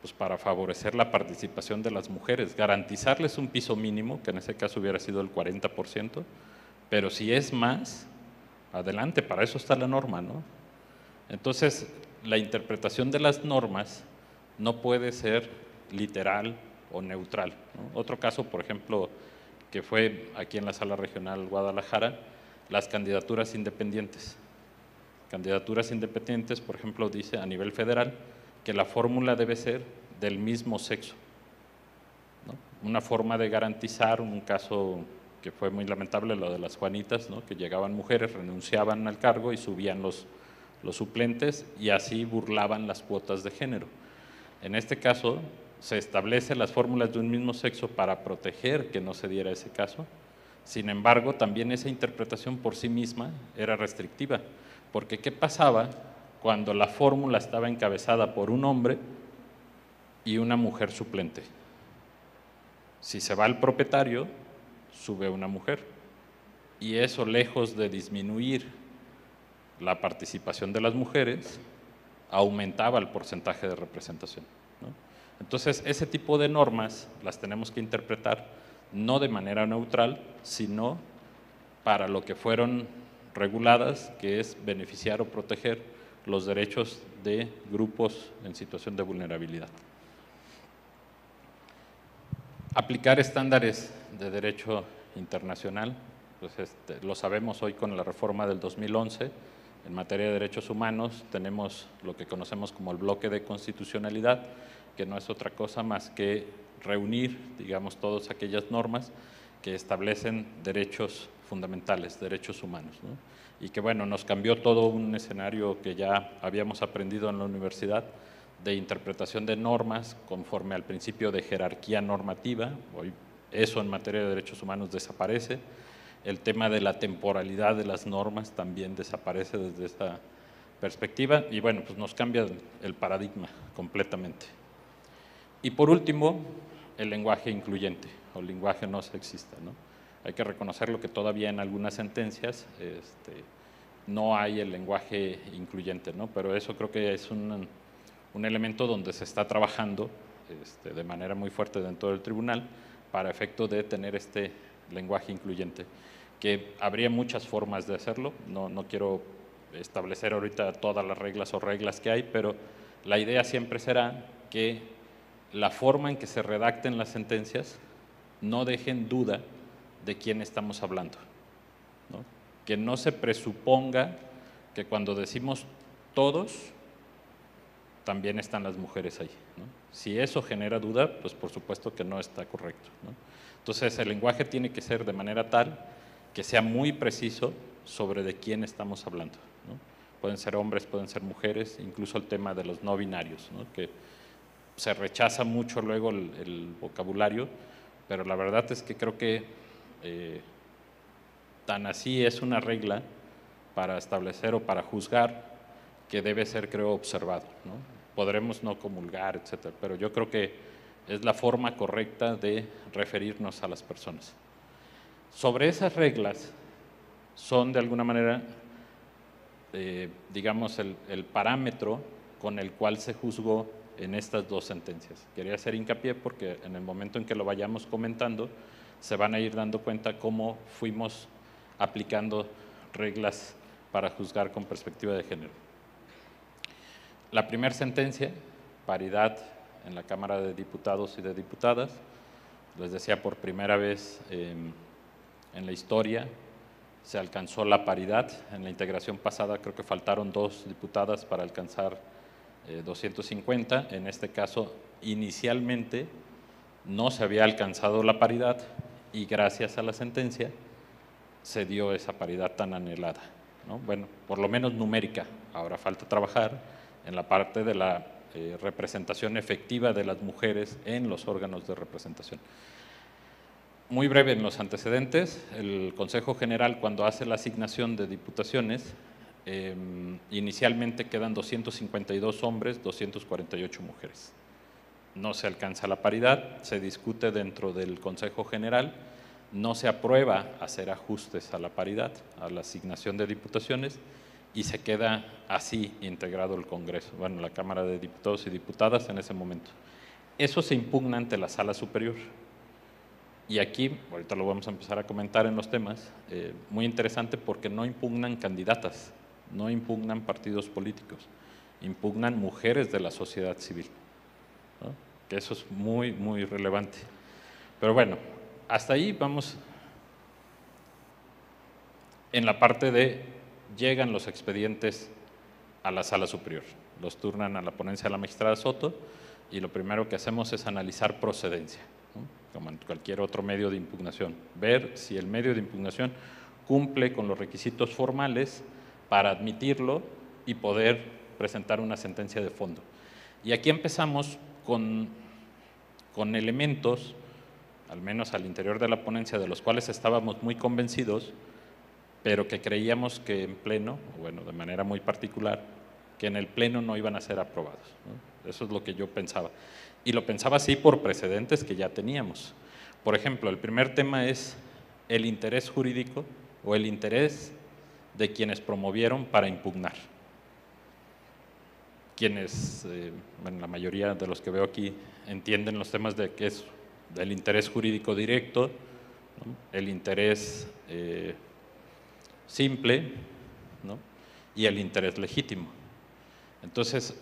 Pues para favorecer la participación de las mujeres, garantizarles un piso mínimo, que en ese caso hubiera sido el 40%, pero si es más, adelante, para eso está la norma, ¿no? Entonces, la interpretación de las normas no puede ser literal o neutral, ¿no? Otro caso, por ejemplo, que fue aquí en la Sala Regional Guadalajara, las candidaturas independientes. Candidaturas independientes, por ejemplo, dice a nivel federal que la fórmula debe ser del mismo sexo, ¿no? Una forma de garantizar, un caso que fue muy lamentable, lo de las Juanitas, ¿no? Que llegaban mujeres, renunciaban al cargo y subían los suplentes y así burlaban las cuotas de género. En este caso, se establecen las fórmulas de un mismo sexo para proteger que no se diera ese caso. Sin embargo, también esa interpretación por sí misma era restrictiva, porque ¿qué pasaba cuando la fórmula estaba encabezada por un hombre y una mujer suplente? Si se va al propietario, sube una mujer, y eso, lejos de disminuir la participación de las mujeres, aumentaba el porcentaje de representación, ¿no? Entonces, ese tipo de normas las tenemos que interpretar no de manera neutral, sino para lo que fueron reguladas, que es beneficiar o proteger los derechos de grupos en situación de vulnerabilidad. Aplicar estándares de derecho internacional, pues lo sabemos hoy con la reforma del 2011, en materia de derechos humanos tenemos lo que conocemos como el bloque de constitucionalidad, que no es otra cosa más que reunir, digamos, todas aquellas normas que establecen derechos fundamentales, derechos humanos, ¿no? Y que, bueno, nos cambió todo un escenario que ya habíamos aprendido en la universidad de interpretación de normas conforme al principio de jerarquía normativa. Hoy eso en materia de derechos humanos desaparece. El tema de la temporalidad de las normas también desaparece desde esta perspectiva y, bueno, pues nos cambia el paradigma completamente. Y por último, el lenguaje incluyente o lenguaje no sexista, ¿no? Hay que reconocerlo que todavía en algunas sentencias no hay el lenguaje incluyente, ¿no? Pero eso creo que es un elemento donde se está trabajando de manera muy fuerte dentro del tribunal para efecto de tener este lenguaje incluyente, que habría muchas formas de hacerlo, no quiero establecer ahorita todas las reglas o reglas que hay, pero la idea siempre será que la forma en que se redacten las sentencias no dejen duda de quién estamos hablando, ¿no? Que no se presuponga que cuando decimos todos, también están las mujeres ahí, ¿no? Si eso genera duda, pues por supuesto que no está correcto, ¿no? Entonces el lenguaje tiene que ser de manera tal que sea muy preciso sobre de quién estamos hablando, ¿no? Pueden ser hombres, pueden ser mujeres, incluso el tema de los no binarios, ¿no? Que se rechaza mucho luego el vocabulario, pero la verdad es que creo que tan así es una regla para establecer o para juzgar que debe ser, creo, observado, ¿no? Podremos no comulgar, etcétera, pero yo creo que es la forma correcta de referirnos a las personas. Sobre esas reglas son de alguna manera, digamos, el parámetro con el cual se juzgó en estas dos sentencias. Quería hacer hincapié porque en el momento en que lo vayamos comentando se van a ir dando cuenta cómo fuimos aplicando reglas para juzgar con perspectiva de género. La primera sentencia, paridad en la Cámara de Diputados y de Diputadas, les decía, por primera vez en la historia se alcanzó la paridad. En la integración pasada creo que faltaron 2 diputadas para alcanzar 250. En este caso, inicialmente no se había alcanzado la paridad y gracias a la sentencia se dio esa paridad tan anhelada, ¿no? Bueno, por lo menos numérica. Ahora falta trabajar en la parte de la representación efectiva de las mujeres en los órganos de representación. Muy breve en los antecedentes, el Consejo General, cuando hace la asignación de diputaciones, inicialmente quedan 252 hombres, 248 mujeres. No se alcanza la paridad, se discute dentro del Consejo General, no se aprueba hacer ajustes a la paridad, a la asignación de diputaciones, y se queda así integrado el Congreso, bueno, la Cámara de Diputados y Diputadas en ese momento. Eso se impugna ante la Sala Superior. Y aquí, ahorita lo vamos a empezar a comentar en los temas, muy interesante porque no impugnan candidatas, no impugnan partidos políticos, impugnan mujeres de la sociedad civil, ¿no? Que eso es muy, muy relevante. Pero bueno, hasta ahí vamos en la parte de llegan los expedientes a la Sala Superior, los turnan a la ponencia de la magistrada Soto y lo primero que hacemos es analizar procedencia, ¿no? Como en cualquier otro medio de impugnación, ver si el medio de impugnación cumple con los requisitos formales para admitirlo y poder presentar una sentencia de fondo. Y aquí empezamos con elementos, al menos al interior de la ponencia, de los cuales estábamos muy convencidos, pero que creíamos que en pleno, bueno, de manera muy particular, que en el pleno no iban a ser aprobados, ¿no? Eso es lo que yo pensaba. Y lo pensaba así por precedentes que ya teníamos. Por ejemplo, el primer tema es el interés jurídico o el interés de quienes promovieron para impugnar. Quienes, bueno, la mayoría de los que veo aquí entienden los temas de qué es el interés jurídico directo, ¿no? El interés simple, ¿no? Y el interés legítimo. Entonces,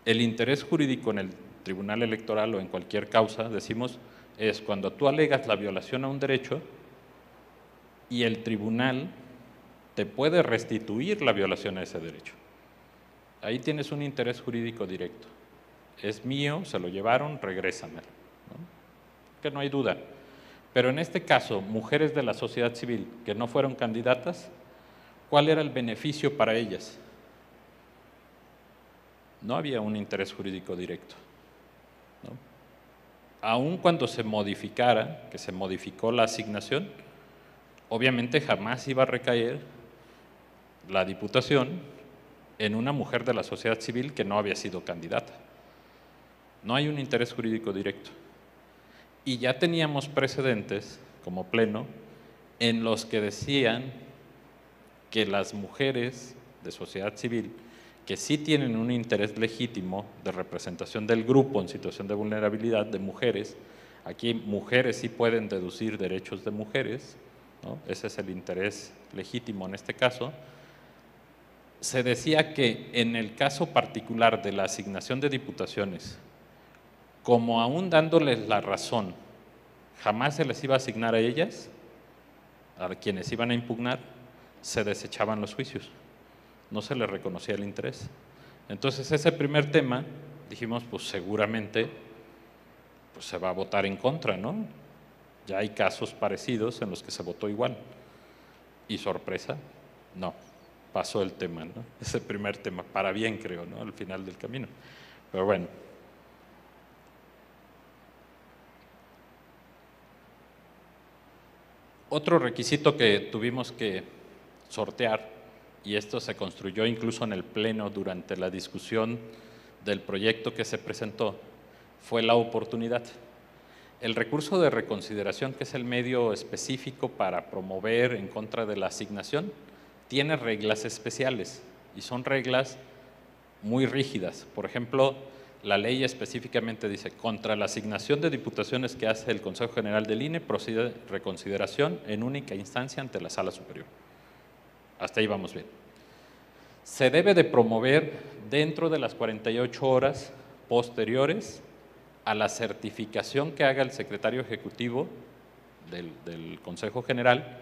el interés jurídico en el Tribunal Electoral o en cualquier causa, decimos, es cuando tú alegas la violación a un derecho y el tribunal te puede restituir la violación a ese derecho. Ahí tienes un interés jurídico directo. Es mío, se lo llevaron, regrésamelo, ¿no? Que no hay duda. Pero en este caso, mujeres de la sociedad civil que no fueron candidatas, ¿cuál era el beneficio para ellas? No había un interés jurídico directo, ¿no? Aun cuando se modificara, que se modificó la asignación, obviamente jamás iba a recaer la diputación en una mujer de la sociedad civil que no había sido candidata. No hay un interés jurídico directo. Y ya teníamos precedentes, como pleno, en los que decían que las mujeres de sociedad civil que sí tienen un interés legítimo de representación del grupo en situación de vulnerabilidad de mujeres, Aquí mujeres sí pueden deducir derechos de mujeres, ¿no? Ese es el interés legítimo en este caso. Se decía que en el caso particular de la asignación de diputaciones, como aún dándoles la razón, jamás se les iba a asignar a ellas, a quienes iban a impugnar, se desechaban los juicios, no se les reconocía el interés. Entonces ese primer tema, dijimos, pues seguramente pues se va a votar en contra, ¿no? Ya hay casos parecidos en los que se votó igual. Y sorpresa, no, pasó el tema, ¿no? Ese primer tema, para bien creo, ¿no? Al final del camino. Pero bueno. Otro requisito que tuvimos que sortear, y esto se construyó incluso en el Pleno durante la discusión del proyecto que se presentó, fue la oportunidad. El recurso de reconsideración, que es el medio específico para promover en contra de la asignación, tiene reglas especiales y son reglas muy rígidas. Por ejemplo, la ley específicamente dice: contra la asignación de diputaciones que hace el Consejo General del INE, procede reconsideración en única instancia ante la Sala Superior. Hasta ahí vamos bien. Se debe de promover dentro de las 48 horas posteriores a la certificación que haga el secretario ejecutivo del Consejo General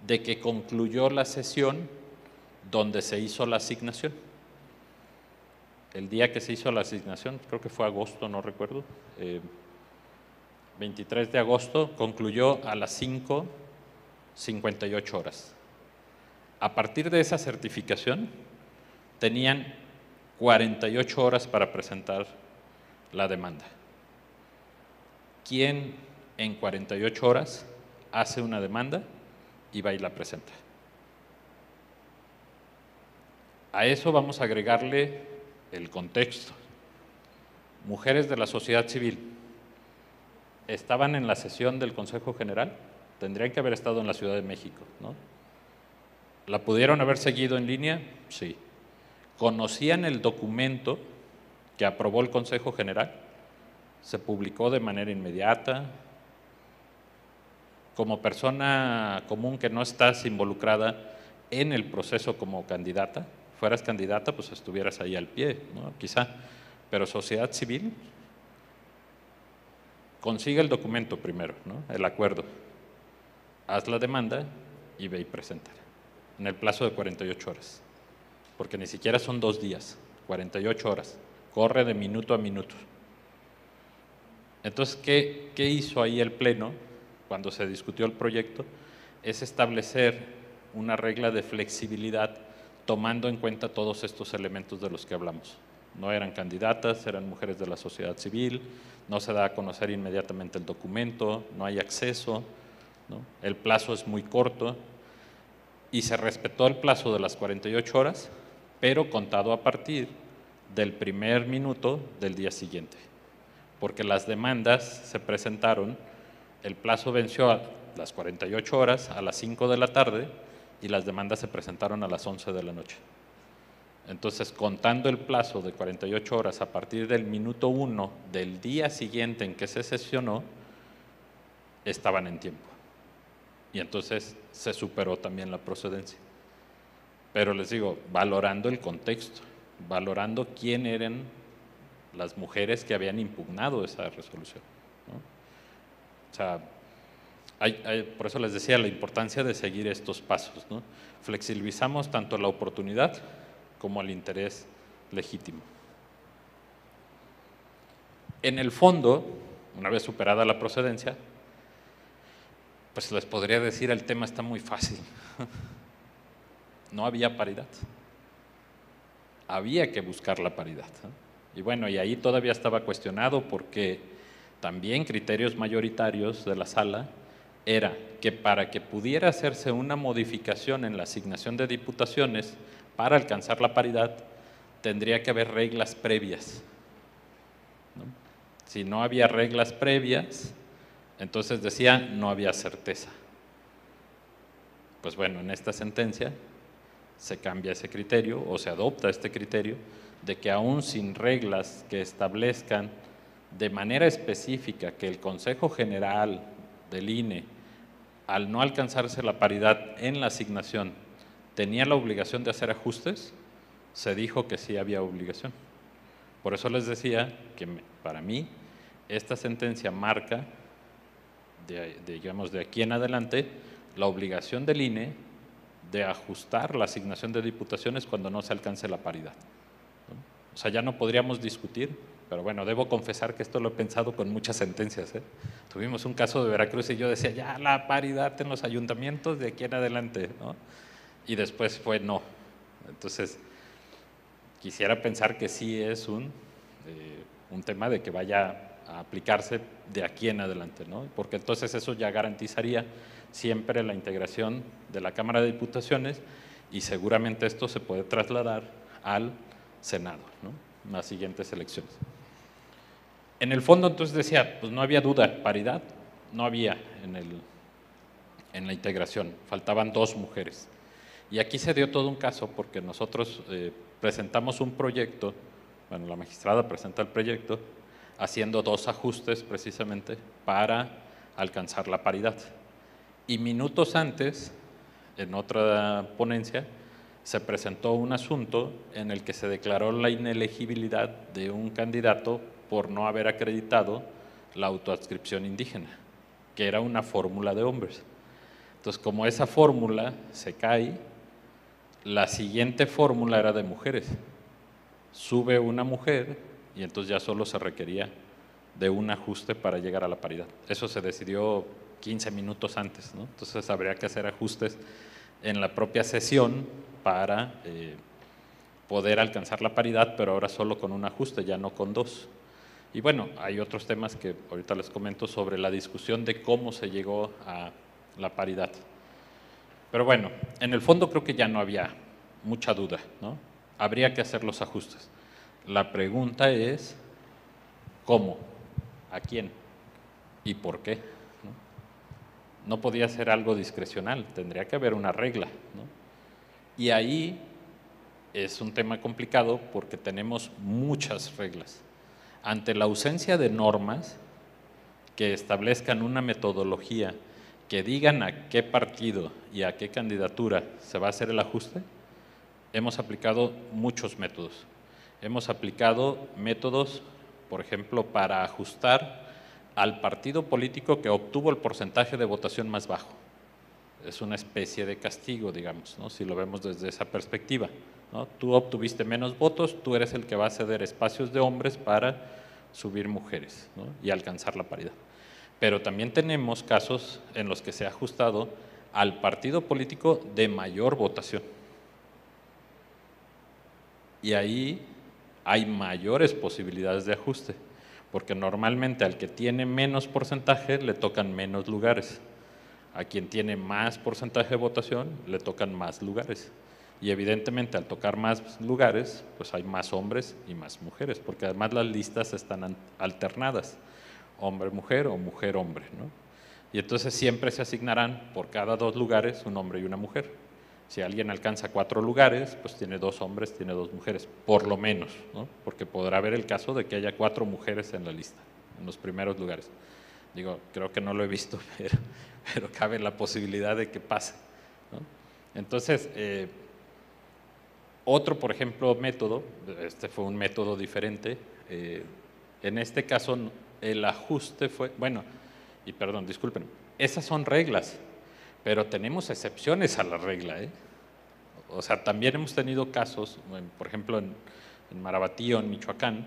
de que concluyó la sesión donde se hizo la asignación. El día que se hizo la asignación, creo que fue agosto, no recuerdo, 23 de agosto, concluyó a las 5:58 horas. A partir de esa certificación, tenían 48 horas para presentar la demanda. ¿Quién en 48 horas hace una demanda y va y la presenta? A eso vamos a agregarle el contexto. Mujeres de la sociedad civil estaban en la sesión del Consejo General, tendrían que haber estado en la Ciudad de México, ¿no? ¿La pudieron haber seguido en línea? Sí. ¿Conocían el documento que aprobó el Consejo General? Se publicó de manera inmediata. Como persona común que no estás involucrada en el proceso como candidata, fueras candidata, pues estuvieras ahí al pie, ¿no? Quizá, pero sociedad civil, consigue el documento primero, ¿no? El acuerdo, haz la demanda y ve y presenta en el plazo de 48 horas, porque ni siquiera son 2 días, 48 horas, corre de minuto a minuto. Entonces, ¿qué hizo ahí el Pleno cuando se discutió el proyecto? Es establecer una regla de flexibilidad tomando en cuenta todos estos elementos de los que hablamos. No eran candidatas, eran mujeres de la sociedad civil, no se da a conocer inmediatamente el documento, no hay acceso, ¿no? El plazo es muy corto y se respetó el plazo de las 48 horas, pero contado a partir del primer minuto del día siguiente, porque las demandas se presentaron, el plazo venció a las 48 horas, a las 5 de la tarde, y las demandas se presentaron a las 11 de la noche. Entonces, contando el plazo de 48 horas a partir del minuto 1 del día siguiente en que se sesionó, estaban en tiempo. Y entonces se superó también la procedencia. Pero les digo, valorando el contexto, valorando quién eran las mujeres que habían impugnado esa resolución, ¿no? O sea, por eso les decía la importancia de seguir estos pasos, ¿no? Flexibilizamos tanto la oportunidad como el interés legítimo. En el fondo, una vez superada la procedencia, pues les podría decir el tema está muy fácil. No había paridad. Había que buscar la paridad, ¿no? Y bueno, y ahí todavía estaba cuestionado porque también criterios mayoritarios de la sala era que para que pudiera hacerse una modificación en la asignación de diputaciones para alcanzar la paridad, tendría que haber reglas previas, ¿no? Si no había reglas previas, entonces decía no había certeza. Pues bueno, en esta sentencia se cambia ese criterio o se adopta este criterio de que aún sin reglas que establezcan de manera específica que el Consejo General del INE, al no alcanzarse la paridad en la asignación, tenía la obligación de hacer ajustes, se dijo que sí había obligación. Por eso les decía que para mí esta sentencia marca, digamos, de aquí en adelante, la obligación del INE de ajustar la asignación de diputaciones cuando no se alcance la paridad, ¿no? O sea, ya no podríamos discutir, pero bueno, debo confesar que esto lo he pensado con muchas sentencias, ¿eh? Tuvimos un caso de Veracruz y yo decía, ya la paridad en los ayuntamientos de aquí en adelante, ¿no? Y después fue no. Entonces, quisiera pensar que sí es un tema de que vaya a aplicarse de aquí en adelante, ¿no? Porque entonces eso ya garantizaría siempre la integración de la Cámara de Diputaciones y seguramente esto se puede trasladar al Senado, ¿no?, en las siguientes elecciones. En el fondo, entonces decía, pues no había duda, paridad no había en la integración, faltaban 2 mujeres. Y aquí se dio todo un caso porque nosotros presentamos un proyecto, bueno, la magistrada presenta el proyecto, haciendo 2 ajustes precisamente para alcanzar la paridad. Y minutos antes, en otra ponencia, se presentó un asunto en el que se declaró la inelegibilidad de un candidato por no haber acreditado la autoadscripción indígena, que era una fórmula de hombres. Entonces, como esa fórmula se cae, la siguiente fórmula era de mujeres. Sube una mujer y entonces ya solo se requería de un ajuste para llegar a la paridad. Eso se decidió 15 minutos antes, ¿no? Entonces habría que hacer ajustes en la propia sesión para poder alcanzar la paridad, pero ahora solo con un ajuste, ya no con 2. Y bueno, hay otros temas que ahorita les comento sobre la discusión de cómo se llegó a la paridad. Pero bueno, en el fondo creo que ya no había mucha duda, ¿no? Habría que hacer los ajustes. La pregunta es, ¿cómo? ¿A quién? ¿Y por qué? No podía ser algo discrecional, tendría que haber una regla, ¿no? Y ahí es un tema complicado porque tenemos muchas reglas. Ante la ausencia de normas que establezcan una metodología que digan a qué partido y a qué candidatura se va a hacer el ajuste, hemos aplicado muchos métodos. Hemos aplicado métodos, por ejemplo, para ajustar al partido político que obtuvo el porcentaje de votación más bajo. Es una especie de castigo, digamos, ¿no?, si lo vemos desde esa perspectiva, ¿no? Tú obtuviste menos votos, tú eres el que va a ceder espacios de hombres para subir mujeres, ¿no?, y alcanzar la paridad. Pero también tenemos casos en los que se ha ajustado al partido político de mayor votación. Y ahí hay mayores posibilidades de ajuste, porque normalmente al que tiene menos porcentaje le tocan menos lugares, a quien tiene más porcentaje de votación le tocan más lugares. Y evidentemente al tocar más lugares, pues hay más hombres y más mujeres, porque además las listas están alternadas, hombre-mujer o mujer-hombre, ¿no? Y entonces siempre se asignarán por cada 2 lugares un hombre y una mujer. Si alguien alcanza 4 lugares, pues tiene 2 hombres, tiene 2 mujeres, por lo menos, ¿no? Porque podrá haber el caso de que haya 4 mujeres en la lista, en los primeros lugares. Digo, creo que no lo he visto, pero cabe la posibilidad de que pase, ¿no? Entonces, otro, por ejemplo, método, este fue un método diferente, en este caso el ajuste fue, bueno, y perdón, disculpen, esas son reglas, pero tenemos excepciones a la regla, ¿eh? O sea, también hemos tenido casos, por ejemplo, en Marabatío, en Michoacán,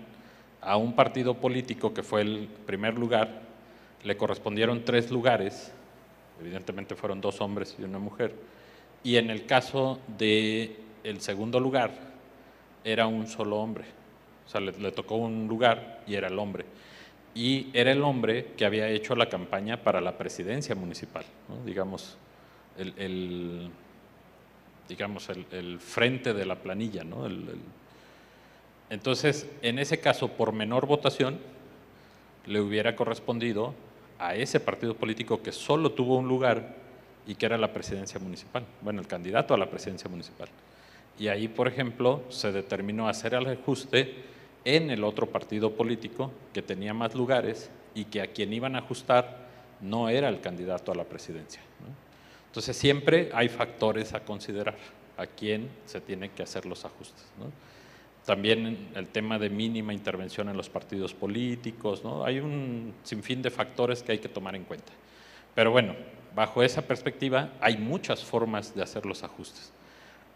a un partido político que fue el primer lugar, le correspondieron 3 lugares, evidentemente fueron 2 hombres y una mujer, y en el caso del segundo lugar era un solo hombre, o sea, le tocó un lugar y era el hombre. Y era el hombre que había hecho la campaña para la presidencia municipal, ¿no? Digamos, el frente de la planilla, ¿no? Entonces, en ese caso, por menor votación, le hubiera correspondido a ese partido político que solo tuvo un lugar y que era la presidencia municipal, bueno, el candidato a la presidencia municipal. Y ahí, por ejemplo, se determinó hacer el ajuste en el otro partido político que tenía más lugares y que a quien iban a ajustar no era el candidato a la presidencia, ¿no? Entonces siempre hay factores a considerar a quién se tiene que hacer los ajustes, ¿no? También el tema de mínima intervención en los partidos políticos, ¿no? Hay un sinfín de factores que hay que tomar en cuenta. Pero bueno, bajo esa perspectiva hay muchas formas de hacer los ajustes.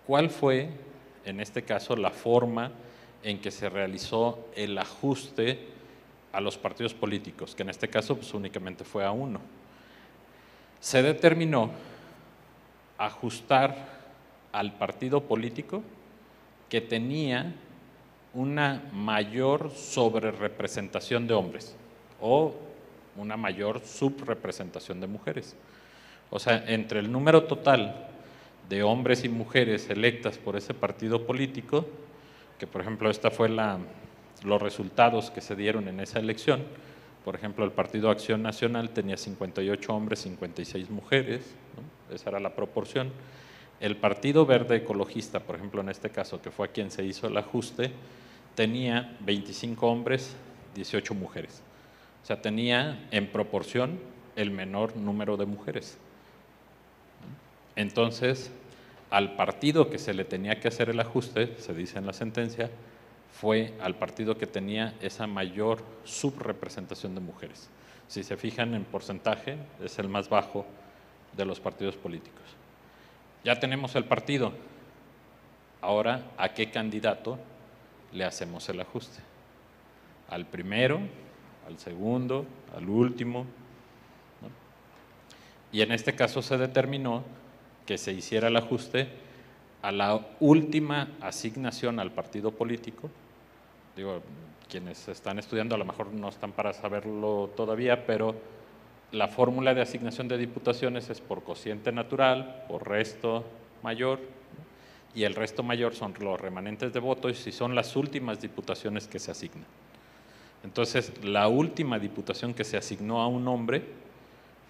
¿Cuál fue, en este caso, la forma en que se realizó el ajuste a los partidos políticos? Que en este caso pues, únicamente fue a uno. Se determinó ajustar al partido político que tenía una mayor sobrerepresentación de hombres o una mayor subrepresentación de mujeres. O sea, entre el número total de hombres y mujeres electas por ese partido político, que por ejemplo esta fue los resultados que se dieron en esa elección. Por ejemplo, el Partido Acción Nacional tenía 58 hombres, 56 mujeres, ¿no? Esa era la proporción. El Partido Verde Ecologista, por ejemplo, en este caso, que fue a quien se hizo el ajuste, tenía 25 hombres, 18 mujeres. O sea, tenía en proporción el menor número de mujeres. Entonces, al partido que se le tenía que hacer el ajuste, se dice en la sentencia, fue al partido que tenía esa mayor subrepresentación de mujeres. Si se fijan en porcentaje, es el más bajo de los partidos políticos. Ya tenemos el partido. Ahora, ¿a qué candidato le hacemos el ajuste? ¿Al primero, al segundo, al último? ¿No? Y en este caso se determinó que se hiciera el ajuste a la última asignación al partido político. Digo, quienes están estudiando a lo mejor no están para saberlo todavía, pero la fórmula de asignación de diputaciones es por cociente natural, por resto mayor, y el resto mayor son los remanentes de votos y son las últimas diputaciones que se asignan. Entonces, la última diputación que se asignó a un hombre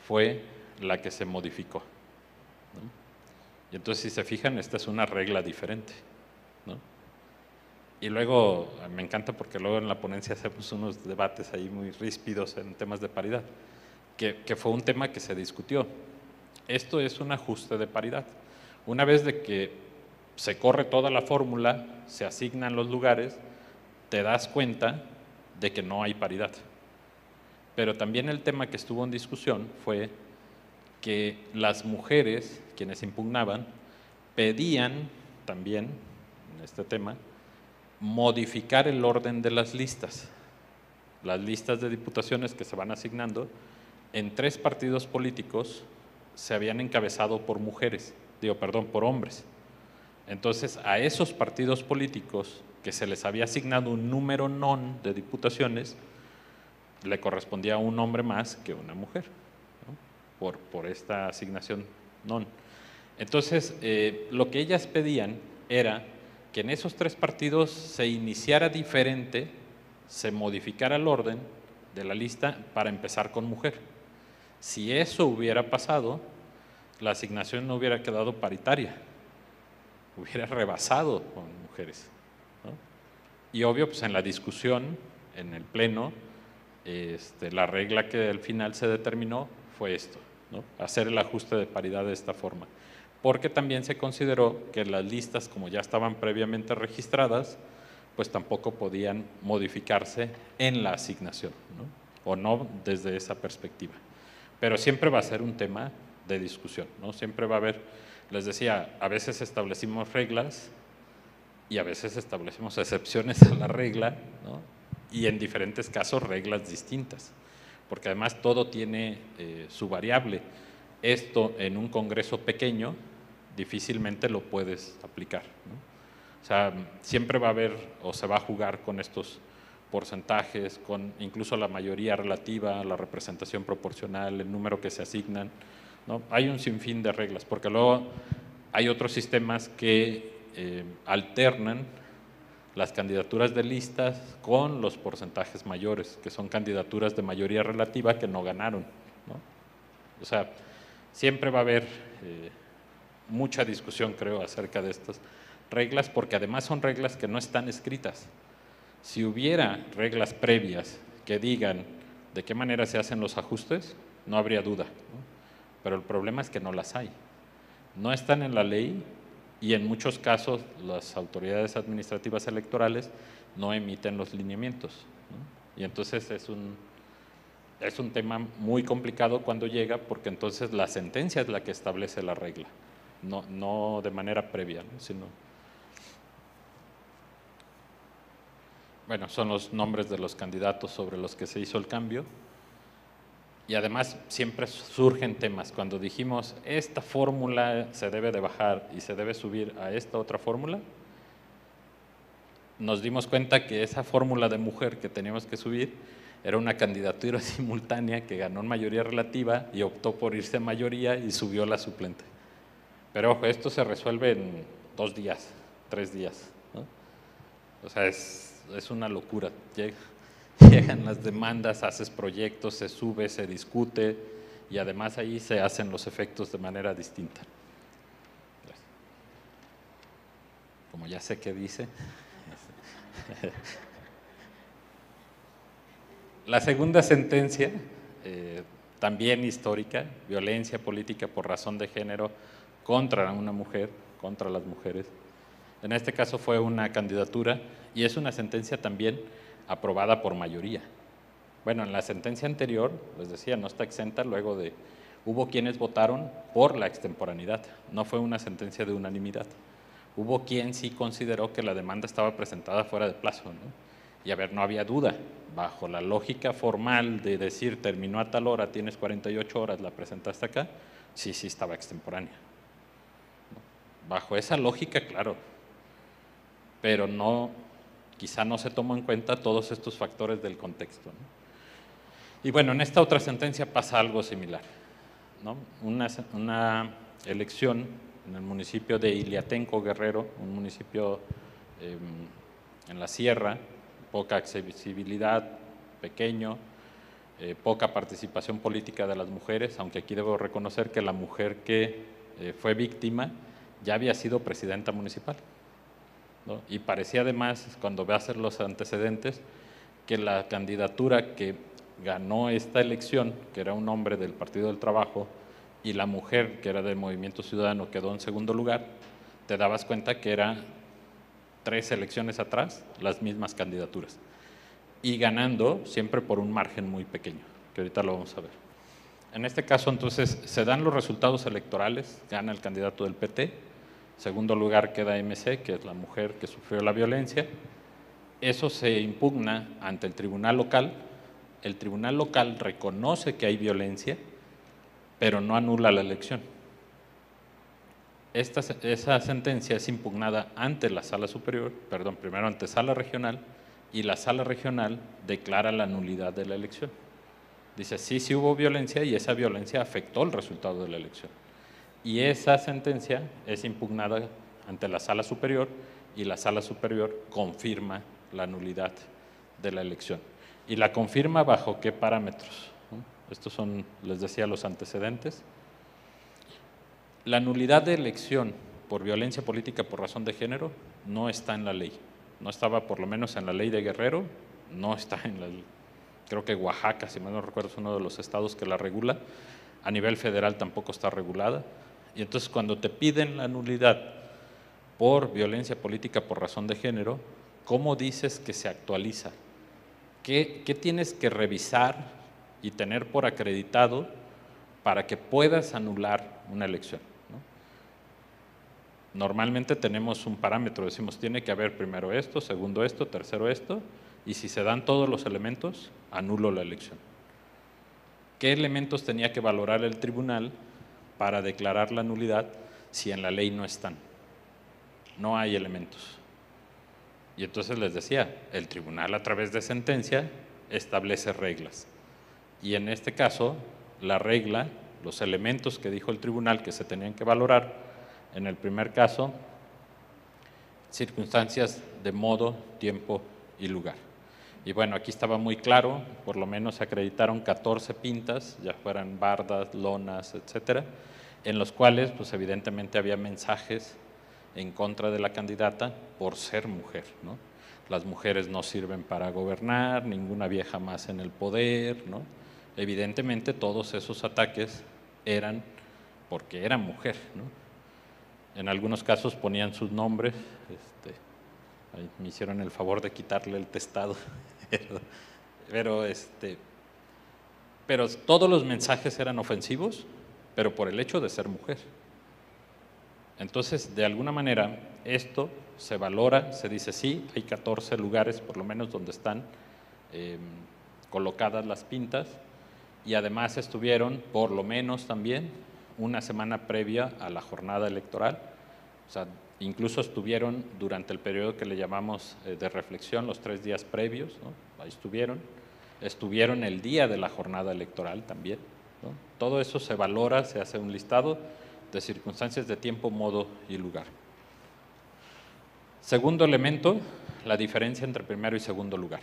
fue la que se modificó, ¿no? Y entonces, si se fijan, esta es una regla diferente, ¿no? Y luego, me encanta porque luego en la ponencia hacemos unos debates ahí muy ríspidos en temas de paridad, que fue un tema que se discutió. Esto es un ajuste de paridad. Una vez de que se corre toda la fórmula, se asignan los lugares, te das cuenta de que no hay paridad. Pero también el tema que estuvo en discusión fue que las mujeres, quienes impugnaban, pedían también, en este tema, modificar el orden de las listas de diputaciones que se van asignando. En 3 partidos políticos se habían encabezado por por hombres. Entonces, a esos partidos políticos que se les había asignado un número non de diputaciones, le correspondía un hombre más que una mujer, ¿no? por esta asignación non. Entonces, lo que ellas pedían era que en esos 3 partidos se iniciara diferente, se modificara el orden de la lista para empezar con mujer. Si eso hubiera pasado, la asignación no hubiera quedado paritaria, hubiera rebasado con mujeres, ¿no? Y obvio, pues en la discusión, en el pleno, la regla que al final se determinó fue esto, ¿no? Hacer el ajuste de paridad de esta forma. Porque también se consideró que las listas, como ya estaban previamente registradas, pues tampoco podían modificarse en la asignación, ¿no? O no desde esa perspectiva. Pero siempre va a ser un tema de discusión, ¿no? Siempre va a haber, les decía, a veces establecimos reglas y a veces establecemos excepciones a la regla, ¿no? Y en diferentes casos reglas distintas, porque además todo tiene su variable. Esto en un congreso pequeño difícilmente lo puedes aplicar, ¿no? O sea, siempre va a haber o se va a jugar con estos porcentajes, con incluso la mayoría relativa, la representación proporcional, el número que se asignan, ¿no? Hay un sinfín de reglas, porque luego hay otros sistemas que alternan las candidaturas de listas con los porcentajes mayores, que son candidaturas de mayoría relativa que no ganaron, ¿no? O sea, siempre va a haber mucha discusión, creo, acerca de estas reglas, porque además son reglas que no están escritas. Si hubiera reglas previas que digan de qué manera se hacen los ajustes, no habría duda, ¿no? Pero el problema es que no las hay. No están en la ley y en muchos casos las autoridades administrativas electorales no emiten los lineamientos, ¿no? Y entonces es un tema muy complicado cuando llega, porque entonces la sentencia es la que establece la regla, no de manera previa, ¿no? Sino… Bueno, son los nombres de los candidatos sobre los que se hizo el cambio. Y además siempre surgen temas. Cuando dijimos, esta fórmula se debe de bajar y se debe subir a esta otra fórmula, nos dimos cuenta que esa fórmula de mujer que teníamos que subir era una candidatura simultánea que ganó en mayoría relativa y optó por irse a mayoría y subió la suplente. Pero ojo, esto se resuelve en 2 días, 3 días, ¿no? O sea, es una locura. Llegan las demandas, haces proyectos, se sube, se discute y además ahí se hacen los efectos de manera distinta. Como ya sé qué dice. La segunda sentencia, también histórica, violencia política por razón de género contra una mujer, contra las mujeres. En este caso fue una candidatura y es una sentencia también aprobada por mayoría. Bueno, en la sentencia anterior, les decía, no está exenta, luego de… Hubo quienes votaron por la extemporaneidad, no fue una sentencia de unanimidad. Hubo quien sí consideró que la demanda estaba presentada fuera de plazo, ¿no? Y a ver, no había duda, bajo la lógica formal de decir terminó a tal hora, tienes 48 horas, la presentaste acá, sí estaba extemporánea. Bajo esa lógica, claro, pero no… Quizá no se tomó en cuenta todos estos factores del contexto, ¿no? Y bueno, en esta otra sentencia pasa algo similar, ¿no? Una elección en el municipio de Iliatenco, Guerrero, un municipio en la sierra, poca accesibilidad, pequeño, poca participación política de las mujeres, aunque aquí debo reconocer que la mujer que fue víctima ya había sido presidenta municipal, ¿no? Y parecía además, cuando veas los antecedentes, que la candidatura que ganó esta elección, que era un hombre del Partido del Trabajo, y la mujer, que era del Movimiento Ciudadano, quedó en segundo lugar, te dabas cuenta que eran 3 elecciones atrás las mismas candidaturas, y ganando siempre por un margen muy pequeño, que ahorita lo vamos a ver. En este caso, entonces, se dan los resultados electorales, gana el candidato del PT, segundo lugar queda MC, que es la mujer que sufrió la violencia. Eso se impugna ante el tribunal local. El tribunal local reconoce que hay violencia, pero no anula la elección. Esa sentencia es impugnada ante la sala superior, perdón, primero ante sala regional, y la sala regional declara la nulidad de la elección. Dice, sí hubo violencia y esa violencia afectó el resultado de la elección. Y esa sentencia es impugnada ante la sala superior y la sala superior confirma la nulidad de la elección. ¿Y la confirma bajo qué parámetros? Estos son, les decía, los antecedentes. La nulidad de elección por violencia política por razón de género no está en la ley. No estaba por lo menos en la ley de Guerrero, no está en la… Creo que Oaxaca, si mal no recuerdo, es uno de los estados que la regula. A nivel federal tampoco está regulada. Y entonces cuando te piden la nulidad por violencia política por razón de género, ¿cómo dices que se actualiza? ¿Qué tienes que revisar y tener por acreditado para que puedas anular una elección, ¿no? Normalmente tenemos un parámetro, decimos tiene que haber primero esto, segundo esto, tercero esto, y si se dan todos los elementos, anulo la elección. ¿Qué elementos tenía que valorar el tribunal para declarar la nulidad si en la ley no están? No hay elementos. Y entonces les decía, el tribunal a través de sentencia establece reglas. Y en este caso, la regla, los elementos que dijo el tribunal que se tenían que valorar, en el primer caso, circunstancias de modo, tiempo y lugar. Y bueno, aquí estaba muy claro, por lo menos acreditaron 14 pintas, ya fueran bardas, lonas, etcétera, en los cuales pues evidentemente había mensajes en contra de la candidata por ser mujer, ¿no? las mujeres no sirven para gobernar, ninguna vieja más en el poder, ¿no? Evidentemente todos esos ataques eran porque era mujer, ¿no? En algunos casos ponían sus nombres, ahí me hicieron el favor de quitarle el testado, pero todos los mensajes eran ofensivos, pero por el hecho de ser mujer. Entonces, de alguna manera, esto se valora, se dice sí, hay 14 lugares por lo menos donde están colocadas las pintas, y además estuvieron por lo menos también una semana previa a la jornada electoral, o sea, incluso estuvieron durante el periodo que le llamamos de reflexión, los 3 días previos, ¿no? Ahí estuvieron el día de la jornada electoral también, ¿no? Todo eso se valora, se hace un listado de circunstancias de tiempo, modo y lugar. Segundo elemento, la diferencia entre primero y segundo lugar.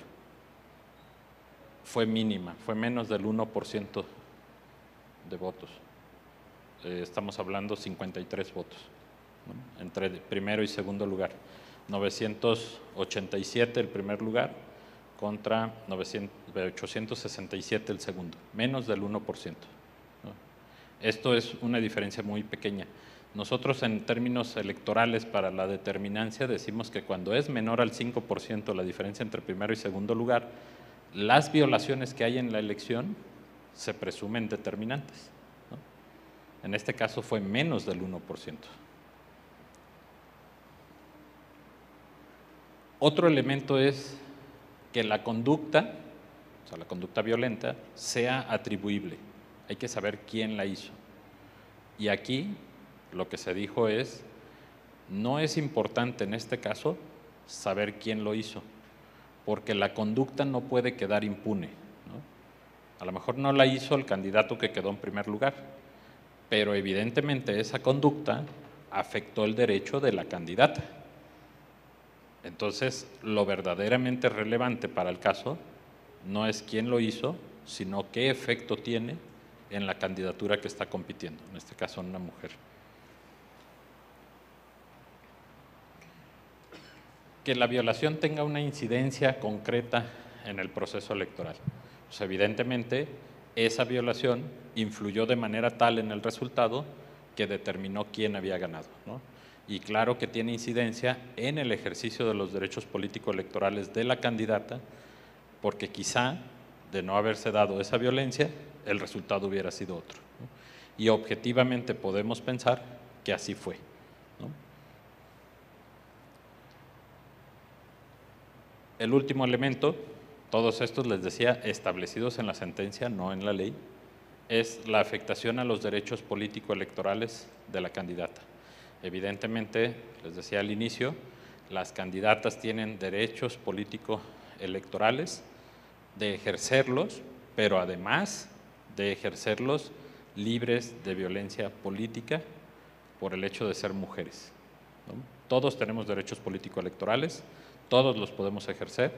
Fue mínima, fue menos del 1% de votos. Estamos hablando 53 votos, ¿no? Entre primero y segundo lugar. 987 el primer lugar contra 867 el segundo, menos del 1%. ¿no? Esto es una diferencia muy pequeña. Nosotros en términos electorales para la determinancia decimos que cuando es menor al 5% la diferencia entre primero y segundo lugar, las violaciones que hay en la elección se presumen determinantes, ¿no? En este caso fue menos del 1%. Otro elemento es que la conducta, o sea, la conducta violenta, sea atribuible. Hay que saber quién la hizo. Y aquí lo que se dijo es, no es importante en este caso saber quién lo hizo, porque la conducta no puede quedar impune, ¿no? A lo mejor no la hizo el candidato que quedó en primer lugar, pero evidentemente esa conducta afectó el derecho de la candidata. Entonces, lo verdaderamente relevante para el caso no es quién lo hizo, sino qué efecto tiene en la candidatura que está compitiendo, en este caso una mujer. Que la violación tenga una incidencia concreta en el proceso electoral. Pues evidentemente, esa violación influyó de manera tal en el resultado que determinó quién había ganado, ¿no? Y claro que tiene incidencia en el ejercicio de los derechos político-electorales de la candidata, porque quizá, de no haberse dado esa violencia, el resultado hubiera sido otro, ¿no? Y objetivamente podemos pensar que así fue, ¿no? El último elemento, todos estos les decía, establecidos en la sentencia, no en la ley, es la afectación a los derechos político-electorales de la candidata. Evidentemente, les decía al inicio, las candidatas tienen derechos político-electorales de ejercerlos, pero además de ejercerlos libres de violencia política por el hecho de ser mujeres, ¿no? Todos tenemos derechos político-electorales, todos los podemos ejercer,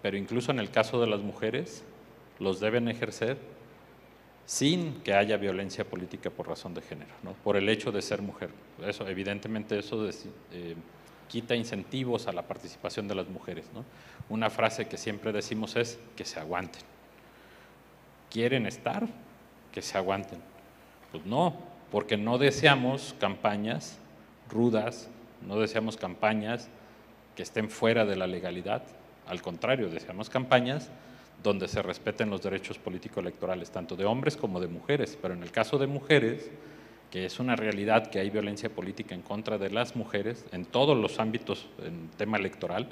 pero incluso en el caso de las mujeres, los deben ejercer sin que haya violencia política por razón de género, ¿no? Por el hecho de ser mujer. Eso, evidentemente, eso quita incentivos a la participación de las mujeres, ¿no? Una frase que siempre decimos es que se aguanten. ¿Quieren estar? Que se aguanten. Pues no, porque no deseamos campañas rudas, no deseamos campañas que estén fuera de la legalidad. Al contrario, deseamos campañas donde se respeten los derechos político-electorales, tanto de hombres como de mujeres, pero en el caso de mujeres, que es una realidad que hay violencia política en contra de las mujeres en todos los ámbitos en tema electoral,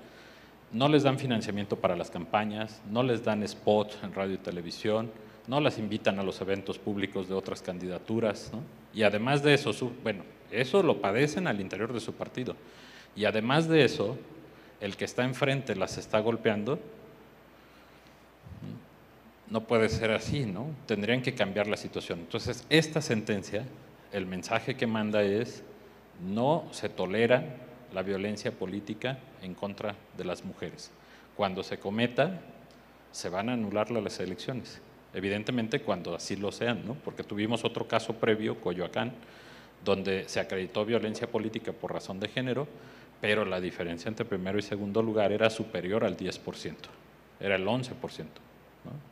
no les dan financiamiento para las campañas, no les dan spots en radio y televisión, no las invitan a los eventos públicos de otras candidaturas, ¿no? Y además de eso, bueno, eso lo padecen al interior de su partido, y además de eso, el que está enfrente las está golpeando. No puede ser así, ¿no? Tendrían que cambiar la situación. Entonces, esta sentencia, el mensaje que manda es, no se tolera la violencia política en contra de las mujeres. Cuando se cometa, se van a anular las elecciones. Evidentemente, cuando así lo sean, ¿no? Porque tuvimos otro caso previo, Coyoacán, donde se acreditó violencia política por razón de género, pero la diferencia entre primero y segundo lugar era superior al 10%, era el 11%, ¿no?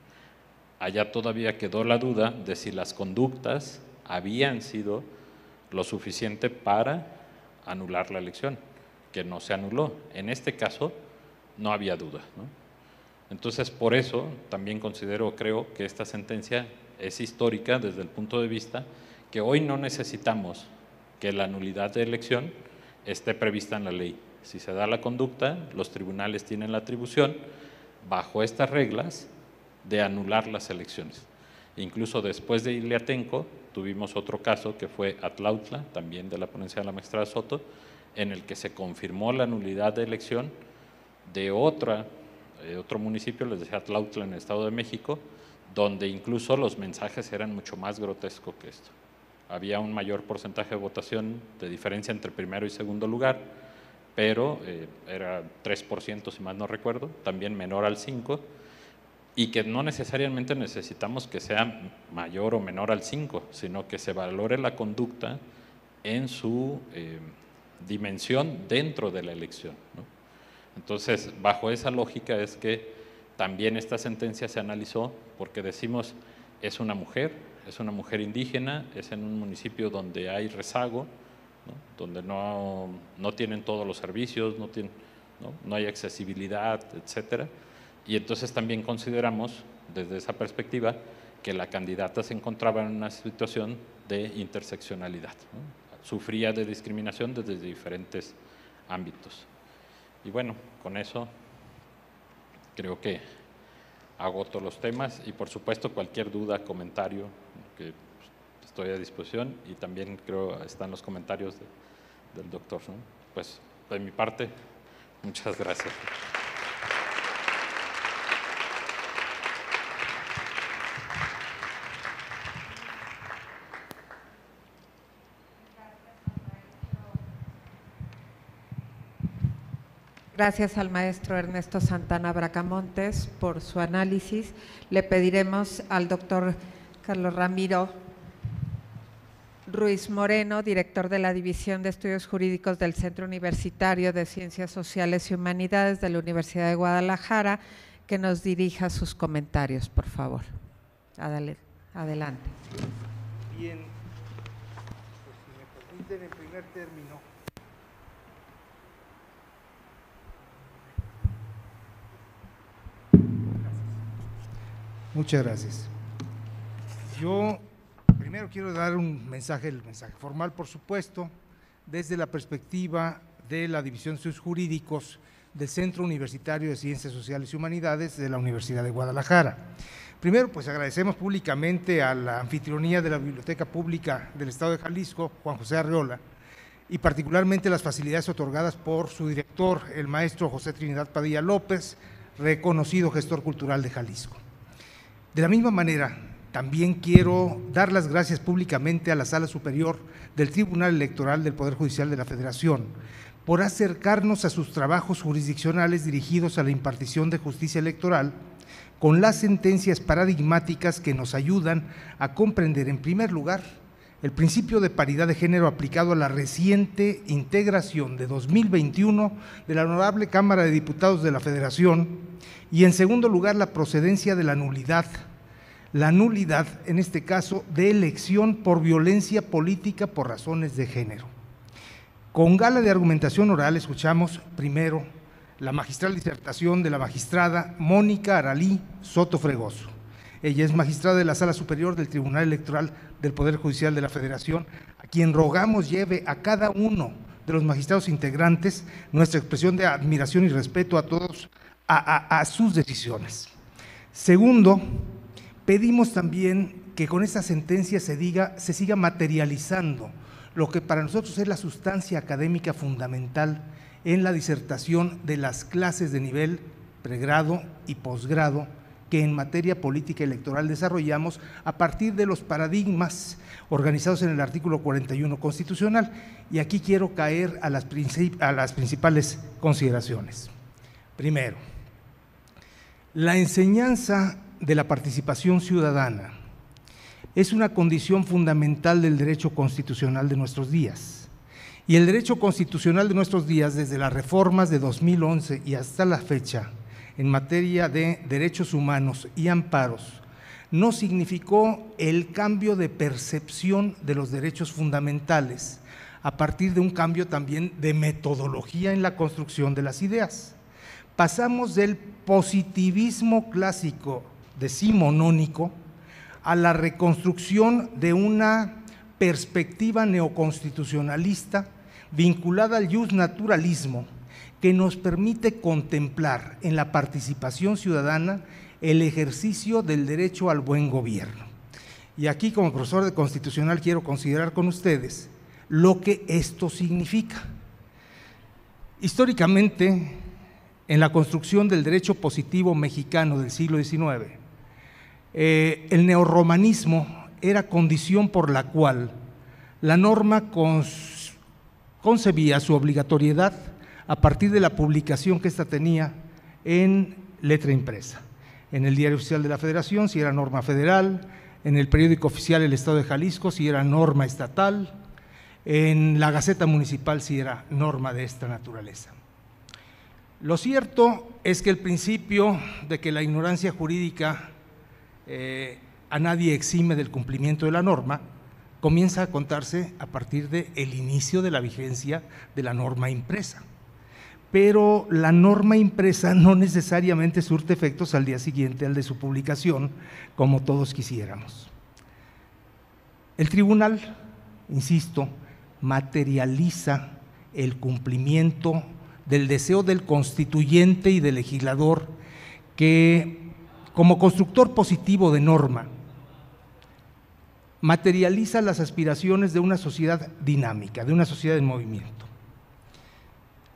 Allá todavía quedó la duda de si las conductas habían sido lo suficiente para anular la elección, que no se anuló. En este caso no había duda, ¿no? Entonces, por eso también creo que esta sentencia es histórica desde el punto de vista que hoy no necesitamos que la nulidad de elección esté prevista en la ley. Si se da la conducta, los tribunales tienen la atribución, bajo estas reglas, de anular las elecciones. Incluso después de Iliatenco, tuvimos otro caso que fue Atlautla, también de la ponencia de la magistrada Soto, en el que se confirmó la nulidad de elección de otro municipio, les decía Atlautla en el Estado de México, donde incluso los mensajes eran mucho más grotescos que esto. Había un mayor porcentaje de votación de diferencia entre primero y segundo lugar, pero era 3% si mal no recuerdo, también menor al 5%, y que no necesariamente necesitamos que sea mayor o menor al 5%, sino que se valore la conducta en su dimensión dentro de la elección, ¿no? Entonces, bajo esa lógica es que también esta sentencia se analizó porque decimos, es una mujer indígena, es en un municipio donde hay rezago, ¿no? Donde no tienen todos los servicios, no hay accesibilidad, etcétera. Y entonces también consideramos, desde esa perspectiva, que la candidata se encontraba en una situación de interseccionalidad, ¿no? Sufría de discriminación desde diferentes ámbitos. Y bueno, con eso creo que agoto los temas y por supuesto cualquier duda, comentario, que estoy a disposición, y también creo están los comentarios del doctor, ¿no? Pues de mi parte, muchas gracias. Gracias al maestro Ernesto Santana Bracamontes por su análisis. Le pediremos al doctor Carlos Ramiro Ruiz Moreno, director de la División de Estudios Jurídicos del Centro Universitario de Ciencias Sociales y Humanidades de la Universidad de Guadalajara, que nos dirija sus comentarios, por favor. Adelante. Bien, pues si me permiten, en primer término, muchas gracias. Yo primero quiero dar un mensaje, el mensaje formal, por supuesto, desde la perspectiva de la División de Estudios Jurídicos del Centro Universitario de Ciencias Sociales y Humanidades de la Universidad de Guadalajara. Primero, pues agradecemos públicamente a la anfitrionía de la Biblioteca Pública del Estado de Jalisco, Juan José Arreola, y particularmente las facilidades otorgadas por su director, el maestro José Trinidad Padilla López, reconocido gestor cultural de Jalisco. De la misma manera, también quiero dar las gracias públicamente a la Sala Superior del Tribunal Electoral del Poder Judicial de la Federación por acercarnos a sus trabajos jurisdiccionales dirigidos a la impartición de justicia electoral con las sentencias paradigmáticas que nos ayudan a comprender, en primer lugar, el principio de paridad de género aplicado a la reciente integración de 2021 de la Honorable Cámara de Diputados de la Federación y, en segundo lugar, la procedencia de la nulidad en este caso de elección por violencia política por razones de género. Con gala de argumentación oral escuchamos primero la magistral disertación de la magistrada Mónica Aralí Soto Fregoso. Ella es magistrada de la Sala Superior del Tribunal Electoral del Poder Judicial de la Federación, a quien rogamos lleve a cada uno de los magistrados integrantes nuestra expresión de admiración y respeto a todos a sus decisiones. Segundo, pedimos también que con esta sentencia se siga materializando lo que para nosotros es la sustancia académica fundamental en la disertación de las clases de nivel pregrado y posgrado que en materia política electoral desarrollamos a partir de los paradigmas organizados en el artículo 41 constitucional. Y aquí quiero caer a las principales consideraciones. Primero, la enseñanza de la participación ciudadana es una condición fundamental del derecho constitucional de nuestros días Y el derecho constitucional de nuestros días, desde las reformas de 2011 y hasta la fecha, en materia de derechos humanos y amparos, no significó el cambio de percepción de los derechos fundamentales, a partir de un cambio también de metodología en la construcción de las ideas. Pasamos del positivismo clásico decimonónico a la reconstrucción de una perspectiva neoconstitucionalista vinculada al justnaturalismo, que nos permite contemplar en la participación ciudadana el ejercicio del derecho al buen gobierno. Y aquí, como profesor de constitucional, quiero considerar con ustedes lo que esto significa. Históricamente, en la construcción del derecho positivo mexicano del siglo XIX, el neorromanismo era condición por la cual la norma concebía su obligatoriedad a partir de la publicación que ésta tenía en letra impresa, en el Diario Oficial de la Federación, si era norma federal, en el periódico oficial El Estado de Jalisco, si era norma estatal, en la Gaceta Municipal, si era norma de esta naturaleza. Lo cierto es que el principio de que la ignorancia jurídica a nadie exime del cumplimiento de la norma comienza a contarse a partir del inicio de la vigencia de la norma impresa. Pero la norma impresa no necesariamente surte efectos al día siguiente al de su publicación, como todos quisiéramos. El tribunal, insisto, materializa el cumplimiento del deseo del constituyente y del legislador que, como constructor positivo de norma, materializa las aspiraciones de una sociedad dinámica, de una sociedad en movimiento.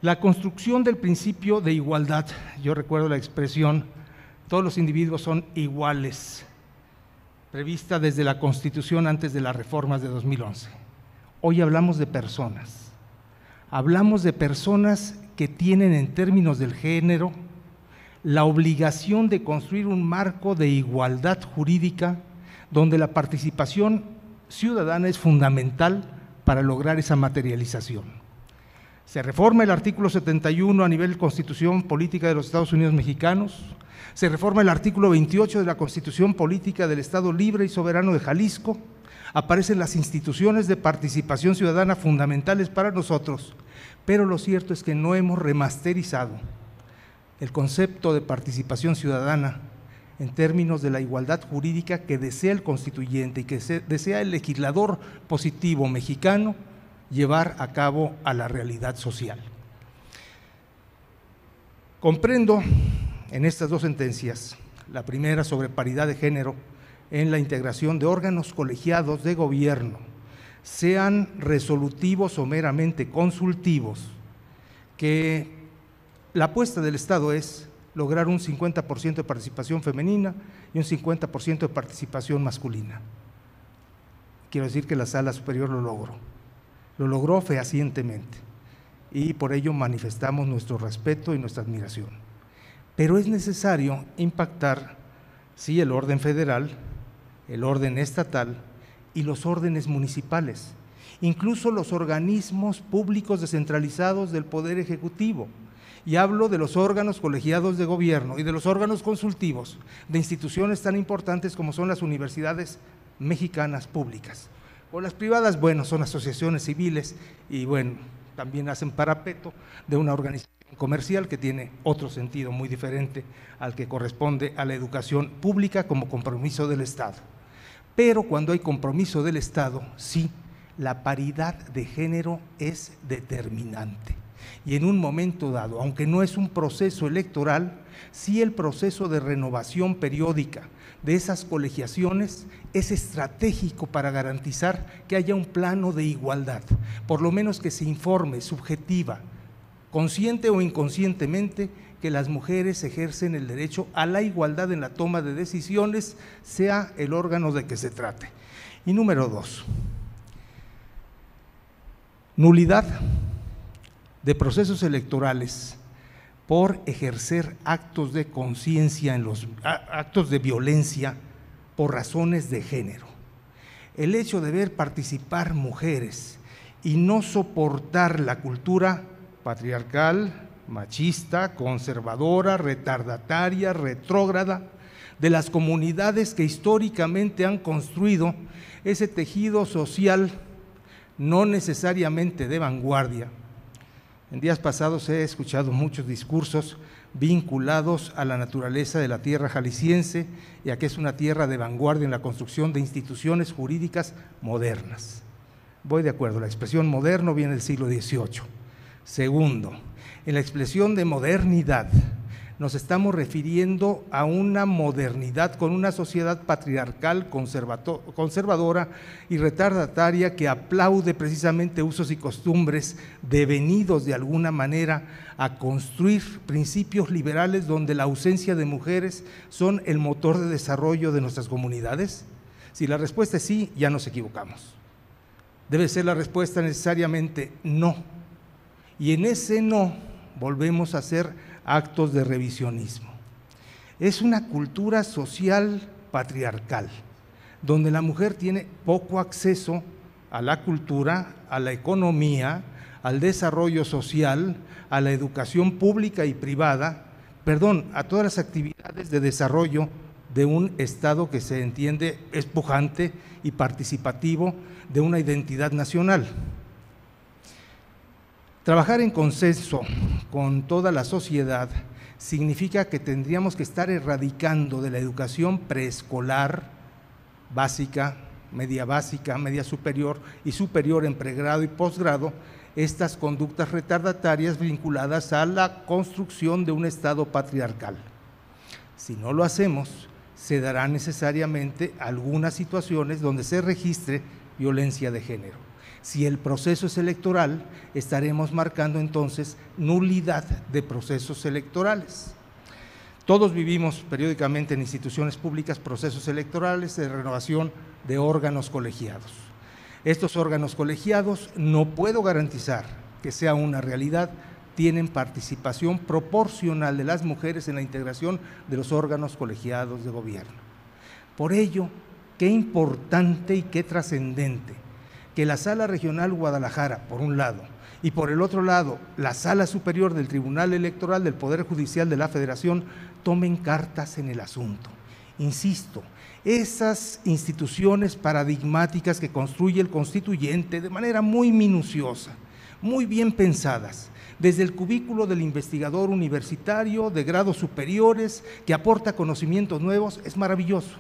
La construcción del principio de igualdad, yo recuerdo la expresión, todos los individuos son iguales, prevista desde la Constitución antes de las reformas de 2011. Hoy hablamos de personas que tienen en términos del género la obligación de construir un marco de igualdad jurídica donde la participación ciudadana es fundamental para lograr esa materialización. Se reforma el artículo 71 a nivel de Constitución Política de los Estados Unidos Mexicanos, se reforma el artículo 28 de la Constitución Política del Estado Libre y Soberano de Jalisco, aparecen las instituciones de participación ciudadana fundamentales para nosotros, pero lo cierto es que no hemos remasterizado el concepto de participación ciudadana en términos de la igualdad jurídica que desea el constituyente y que desea el legislador positivo mexicano llevar a cabo a la realidad social. Comprendo en estas dos sentencias, la primera sobre paridad de género en la integración de órganos colegiados de gobierno, sean resolutivos o meramente consultivos, que la apuesta del Estado es lograr un 50% de participación femenina y un 50% de participación masculina. Quiero decir que la Sala Superior lo logró fehacientemente y por ello manifestamos nuestro respeto y nuestra admiración. Pero es necesario impactar, sí, el orden federal, el orden estatal y los órdenes municipales, incluso los organismos públicos descentralizados del Poder Ejecutivo. Y hablo de los órganos colegiados de gobierno y de los órganos consultivos de instituciones tan importantes como son las universidades mexicanas públicas. O las privadas, bueno, son asociaciones civiles y bueno, también hacen parapeto de una organización comercial que tiene otro sentido muy diferente al que corresponde a la educación pública como compromiso del Estado. Pero cuando hay compromiso del Estado, sí, la paridad de género es determinante. Y en un momento dado, aunque no es un proceso electoral, sí el proceso de renovación periódica de esas colegiaciones es estratégico para garantizar que haya un plano de igualdad, por lo menos que se informe subjetiva, consciente o inconscientemente, que las mujeres ejercen el derecho a la igualdad en la toma de decisiones, sea el órgano de que se trate. Y número 2, nulidad de procesos electorales por ejercer actos de conciencia actos de violencia por razones de género. El hecho de ver participar mujeres y no soportar la cultura patriarcal, machista, conservadora, retardataria, retrógrada de las comunidades que históricamente han construido ese tejido social no necesariamente de vanguardia. En días pasados he escuchado muchos discursos vinculados a la naturaleza de la tierra jalisciense y a que es una tierra de vanguardia en la construcción de instituciones jurídicas modernas. Voy de acuerdo, la expresión moderno viene del siglo XVIII. Segundo, en la expresión de modernidad nos estamos refiriendo a una modernidad con una sociedad patriarcal, conservadora y retardataria que aplaude precisamente usos y costumbres devenidos de alguna manera a construir principios liberales donde la ausencia de mujeres son el motor de desarrollo de nuestras comunidades. Si la respuesta es sí, ya nos equivocamos. Debe ser la respuesta necesariamente no. Y en ese no volvemos a hacer actos de revisionismo. Es una cultura social patriarcal, donde la mujer tiene poco acceso a la cultura, a la economía, al desarrollo social, a la educación pública y privada, a todas las actividades de desarrollo de un Estado que se entiende es pujante y participativo de una identidad nacional. Trabajar en consenso con toda la sociedad significa que tendríamos que estar erradicando de la educación preescolar, básica, media superior y superior en pregrado y posgrado, estas conductas retardatarias vinculadas a la construcción de un Estado patriarcal. Si no lo hacemos, se darán necesariamente algunas situaciones donde se registre violencia de género. Si el proceso es electoral, estaremos marcando entonces nulidad de procesos electorales. Todos vivimos periódicamente en instituciones públicas procesos electorales de renovación de órganos colegiados. Estos órganos colegiados, no puedo garantizar que sea una realidad, tienen participación proporcional de las mujeres en la integración de los órganos colegiados de gobierno. Por ello, qué importante y qué trascendente que la Sala Regional Guadalajara, por un lado, y por el otro lado, la Sala Superior del Tribunal Electoral del Poder Judicial de la Federación, tomen cartas en el asunto. Insisto, esas instituciones paradigmáticas que construye el constituyente de manera muy minuciosa, muy bien pensadas, desde el cubículo del investigador universitario de grados superiores que aporta conocimientos nuevos, es maravilloso.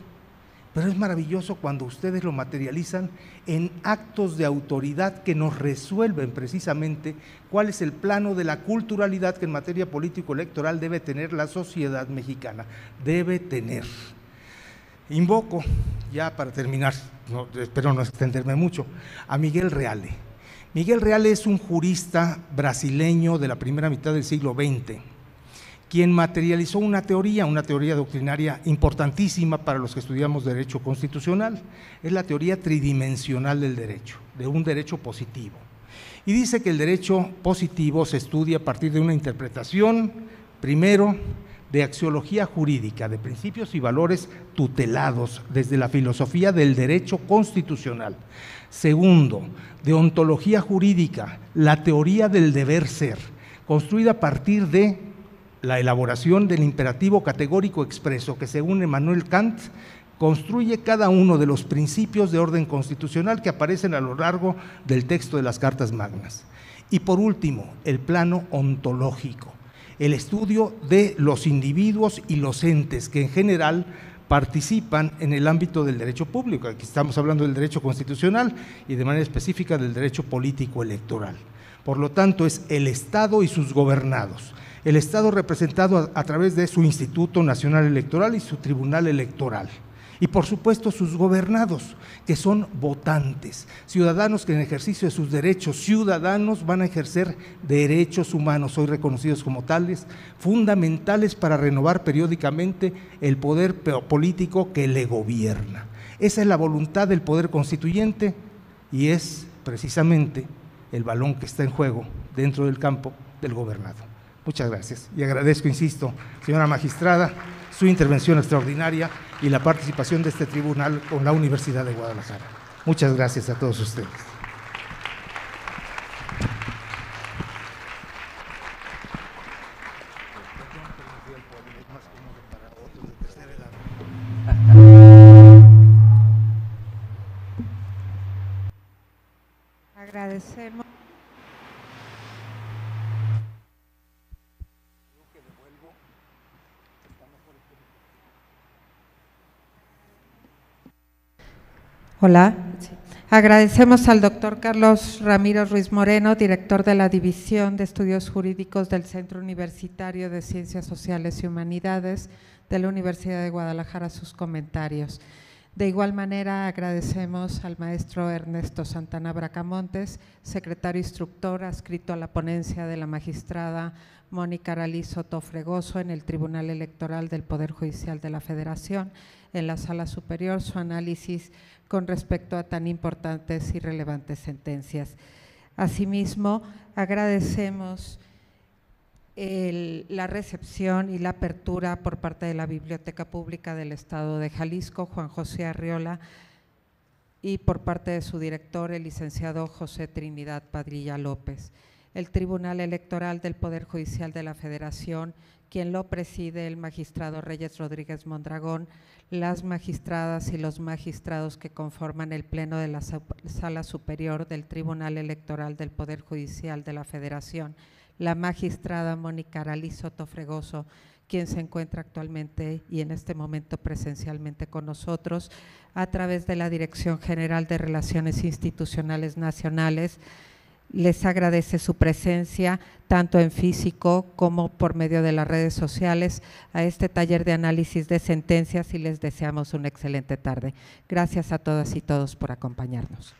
Pero es maravilloso cuando ustedes lo materializan en actos de autoridad que nos resuelven precisamente cuál es el plano de la culturalidad que en materia político-electoral debe tener la sociedad mexicana, debe tener. Invoco, ya para terminar, espero no extenderme mucho, a Miguel Reale. Miguel Reale es un jurista brasileño de la primera mitad del siglo XX, quien materializó una teoría doctrinaria importantísima para los que estudiamos derecho constitucional, es la teoría tridimensional del derecho, de un derecho positivo. Y dice que el derecho positivo se estudia a partir de una interpretación, primero, de axiología jurídica, de principios y valores tutelados desde la filosofía del derecho constitucional. Segundo, de ontología jurídica, la teoría del deber ser, construida a partir de la elaboración del imperativo categórico expreso que, según Emmanuel Kant, construye cada uno de los principios de orden constitucional que aparecen a lo largo del texto de las Cartas Magnas. Y por último, el plano ontológico, el estudio de los individuos y los entes que en general participan en el ámbito del derecho público. Aquí estamos hablando del derecho constitucional y de manera específica del derecho político electoral. Por lo tanto, es el Estado y sus gobernados. El Estado representado a través de su Instituto Nacional Electoral y su Tribunal Electoral. Y por supuesto sus gobernados, que son votantes, ciudadanos que en ejercicio de sus derechos ciudadanos van a ejercer derechos humanos, hoy reconocidos como tales, fundamentales para renovar periódicamente el poder político que le gobierna. Esa es la voluntad del poder constituyente y es precisamente el balón que está en juego dentro del campo del gobernado. Muchas gracias y agradezco, insisto, señora magistrada, su intervención extraordinaria y la participación de este tribunal con la Universidad de Guadalajara. Muchas gracias a todos ustedes. Hola. Agradecemos al doctor Carlos Ramiro Ruiz Moreno, director de la División de Estudios Jurídicos del Centro Universitario de Ciencias Sociales y Humanidades de la Universidad de Guadalajara, sus comentarios. De igual manera, agradecemos al maestro Ernesto Santana Bracamontes, secretario instructor adscrito a la ponencia de la magistrada Mónica Aralí Soto Fregoso en el Tribunal Electoral del Poder Judicial de la Federación, en la Sala Superior, su análisis con respecto a tan importantes y relevantes sentencias. Asimismo, agradecemos la recepción y la apertura por parte de la Biblioteca Pública del Estado de Jalisco, Juan José Arriola, y por parte de su director, el licenciado José Trinidad Padilla López. El Tribunal Electoral del Poder Judicial de la Federación, quien lo preside el magistrado Reyes Rodríguez Mondragón, las magistradas y los magistrados que conforman el Pleno de la Sala Superior del Tribunal Electoral del Poder Judicial de la Federación, la magistrada Mónica Aralí Soto Fregoso, quien se encuentra actualmente y en este momento presencialmente con nosotros, a través de la Dirección General de Relaciones Institucionales Nacionales. Les agradece su presencia, tanto en físico como por medio de las redes sociales, a este taller de análisis de sentencias y les deseamos una excelente tarde. Gracias a todas y todos por acompañarnos.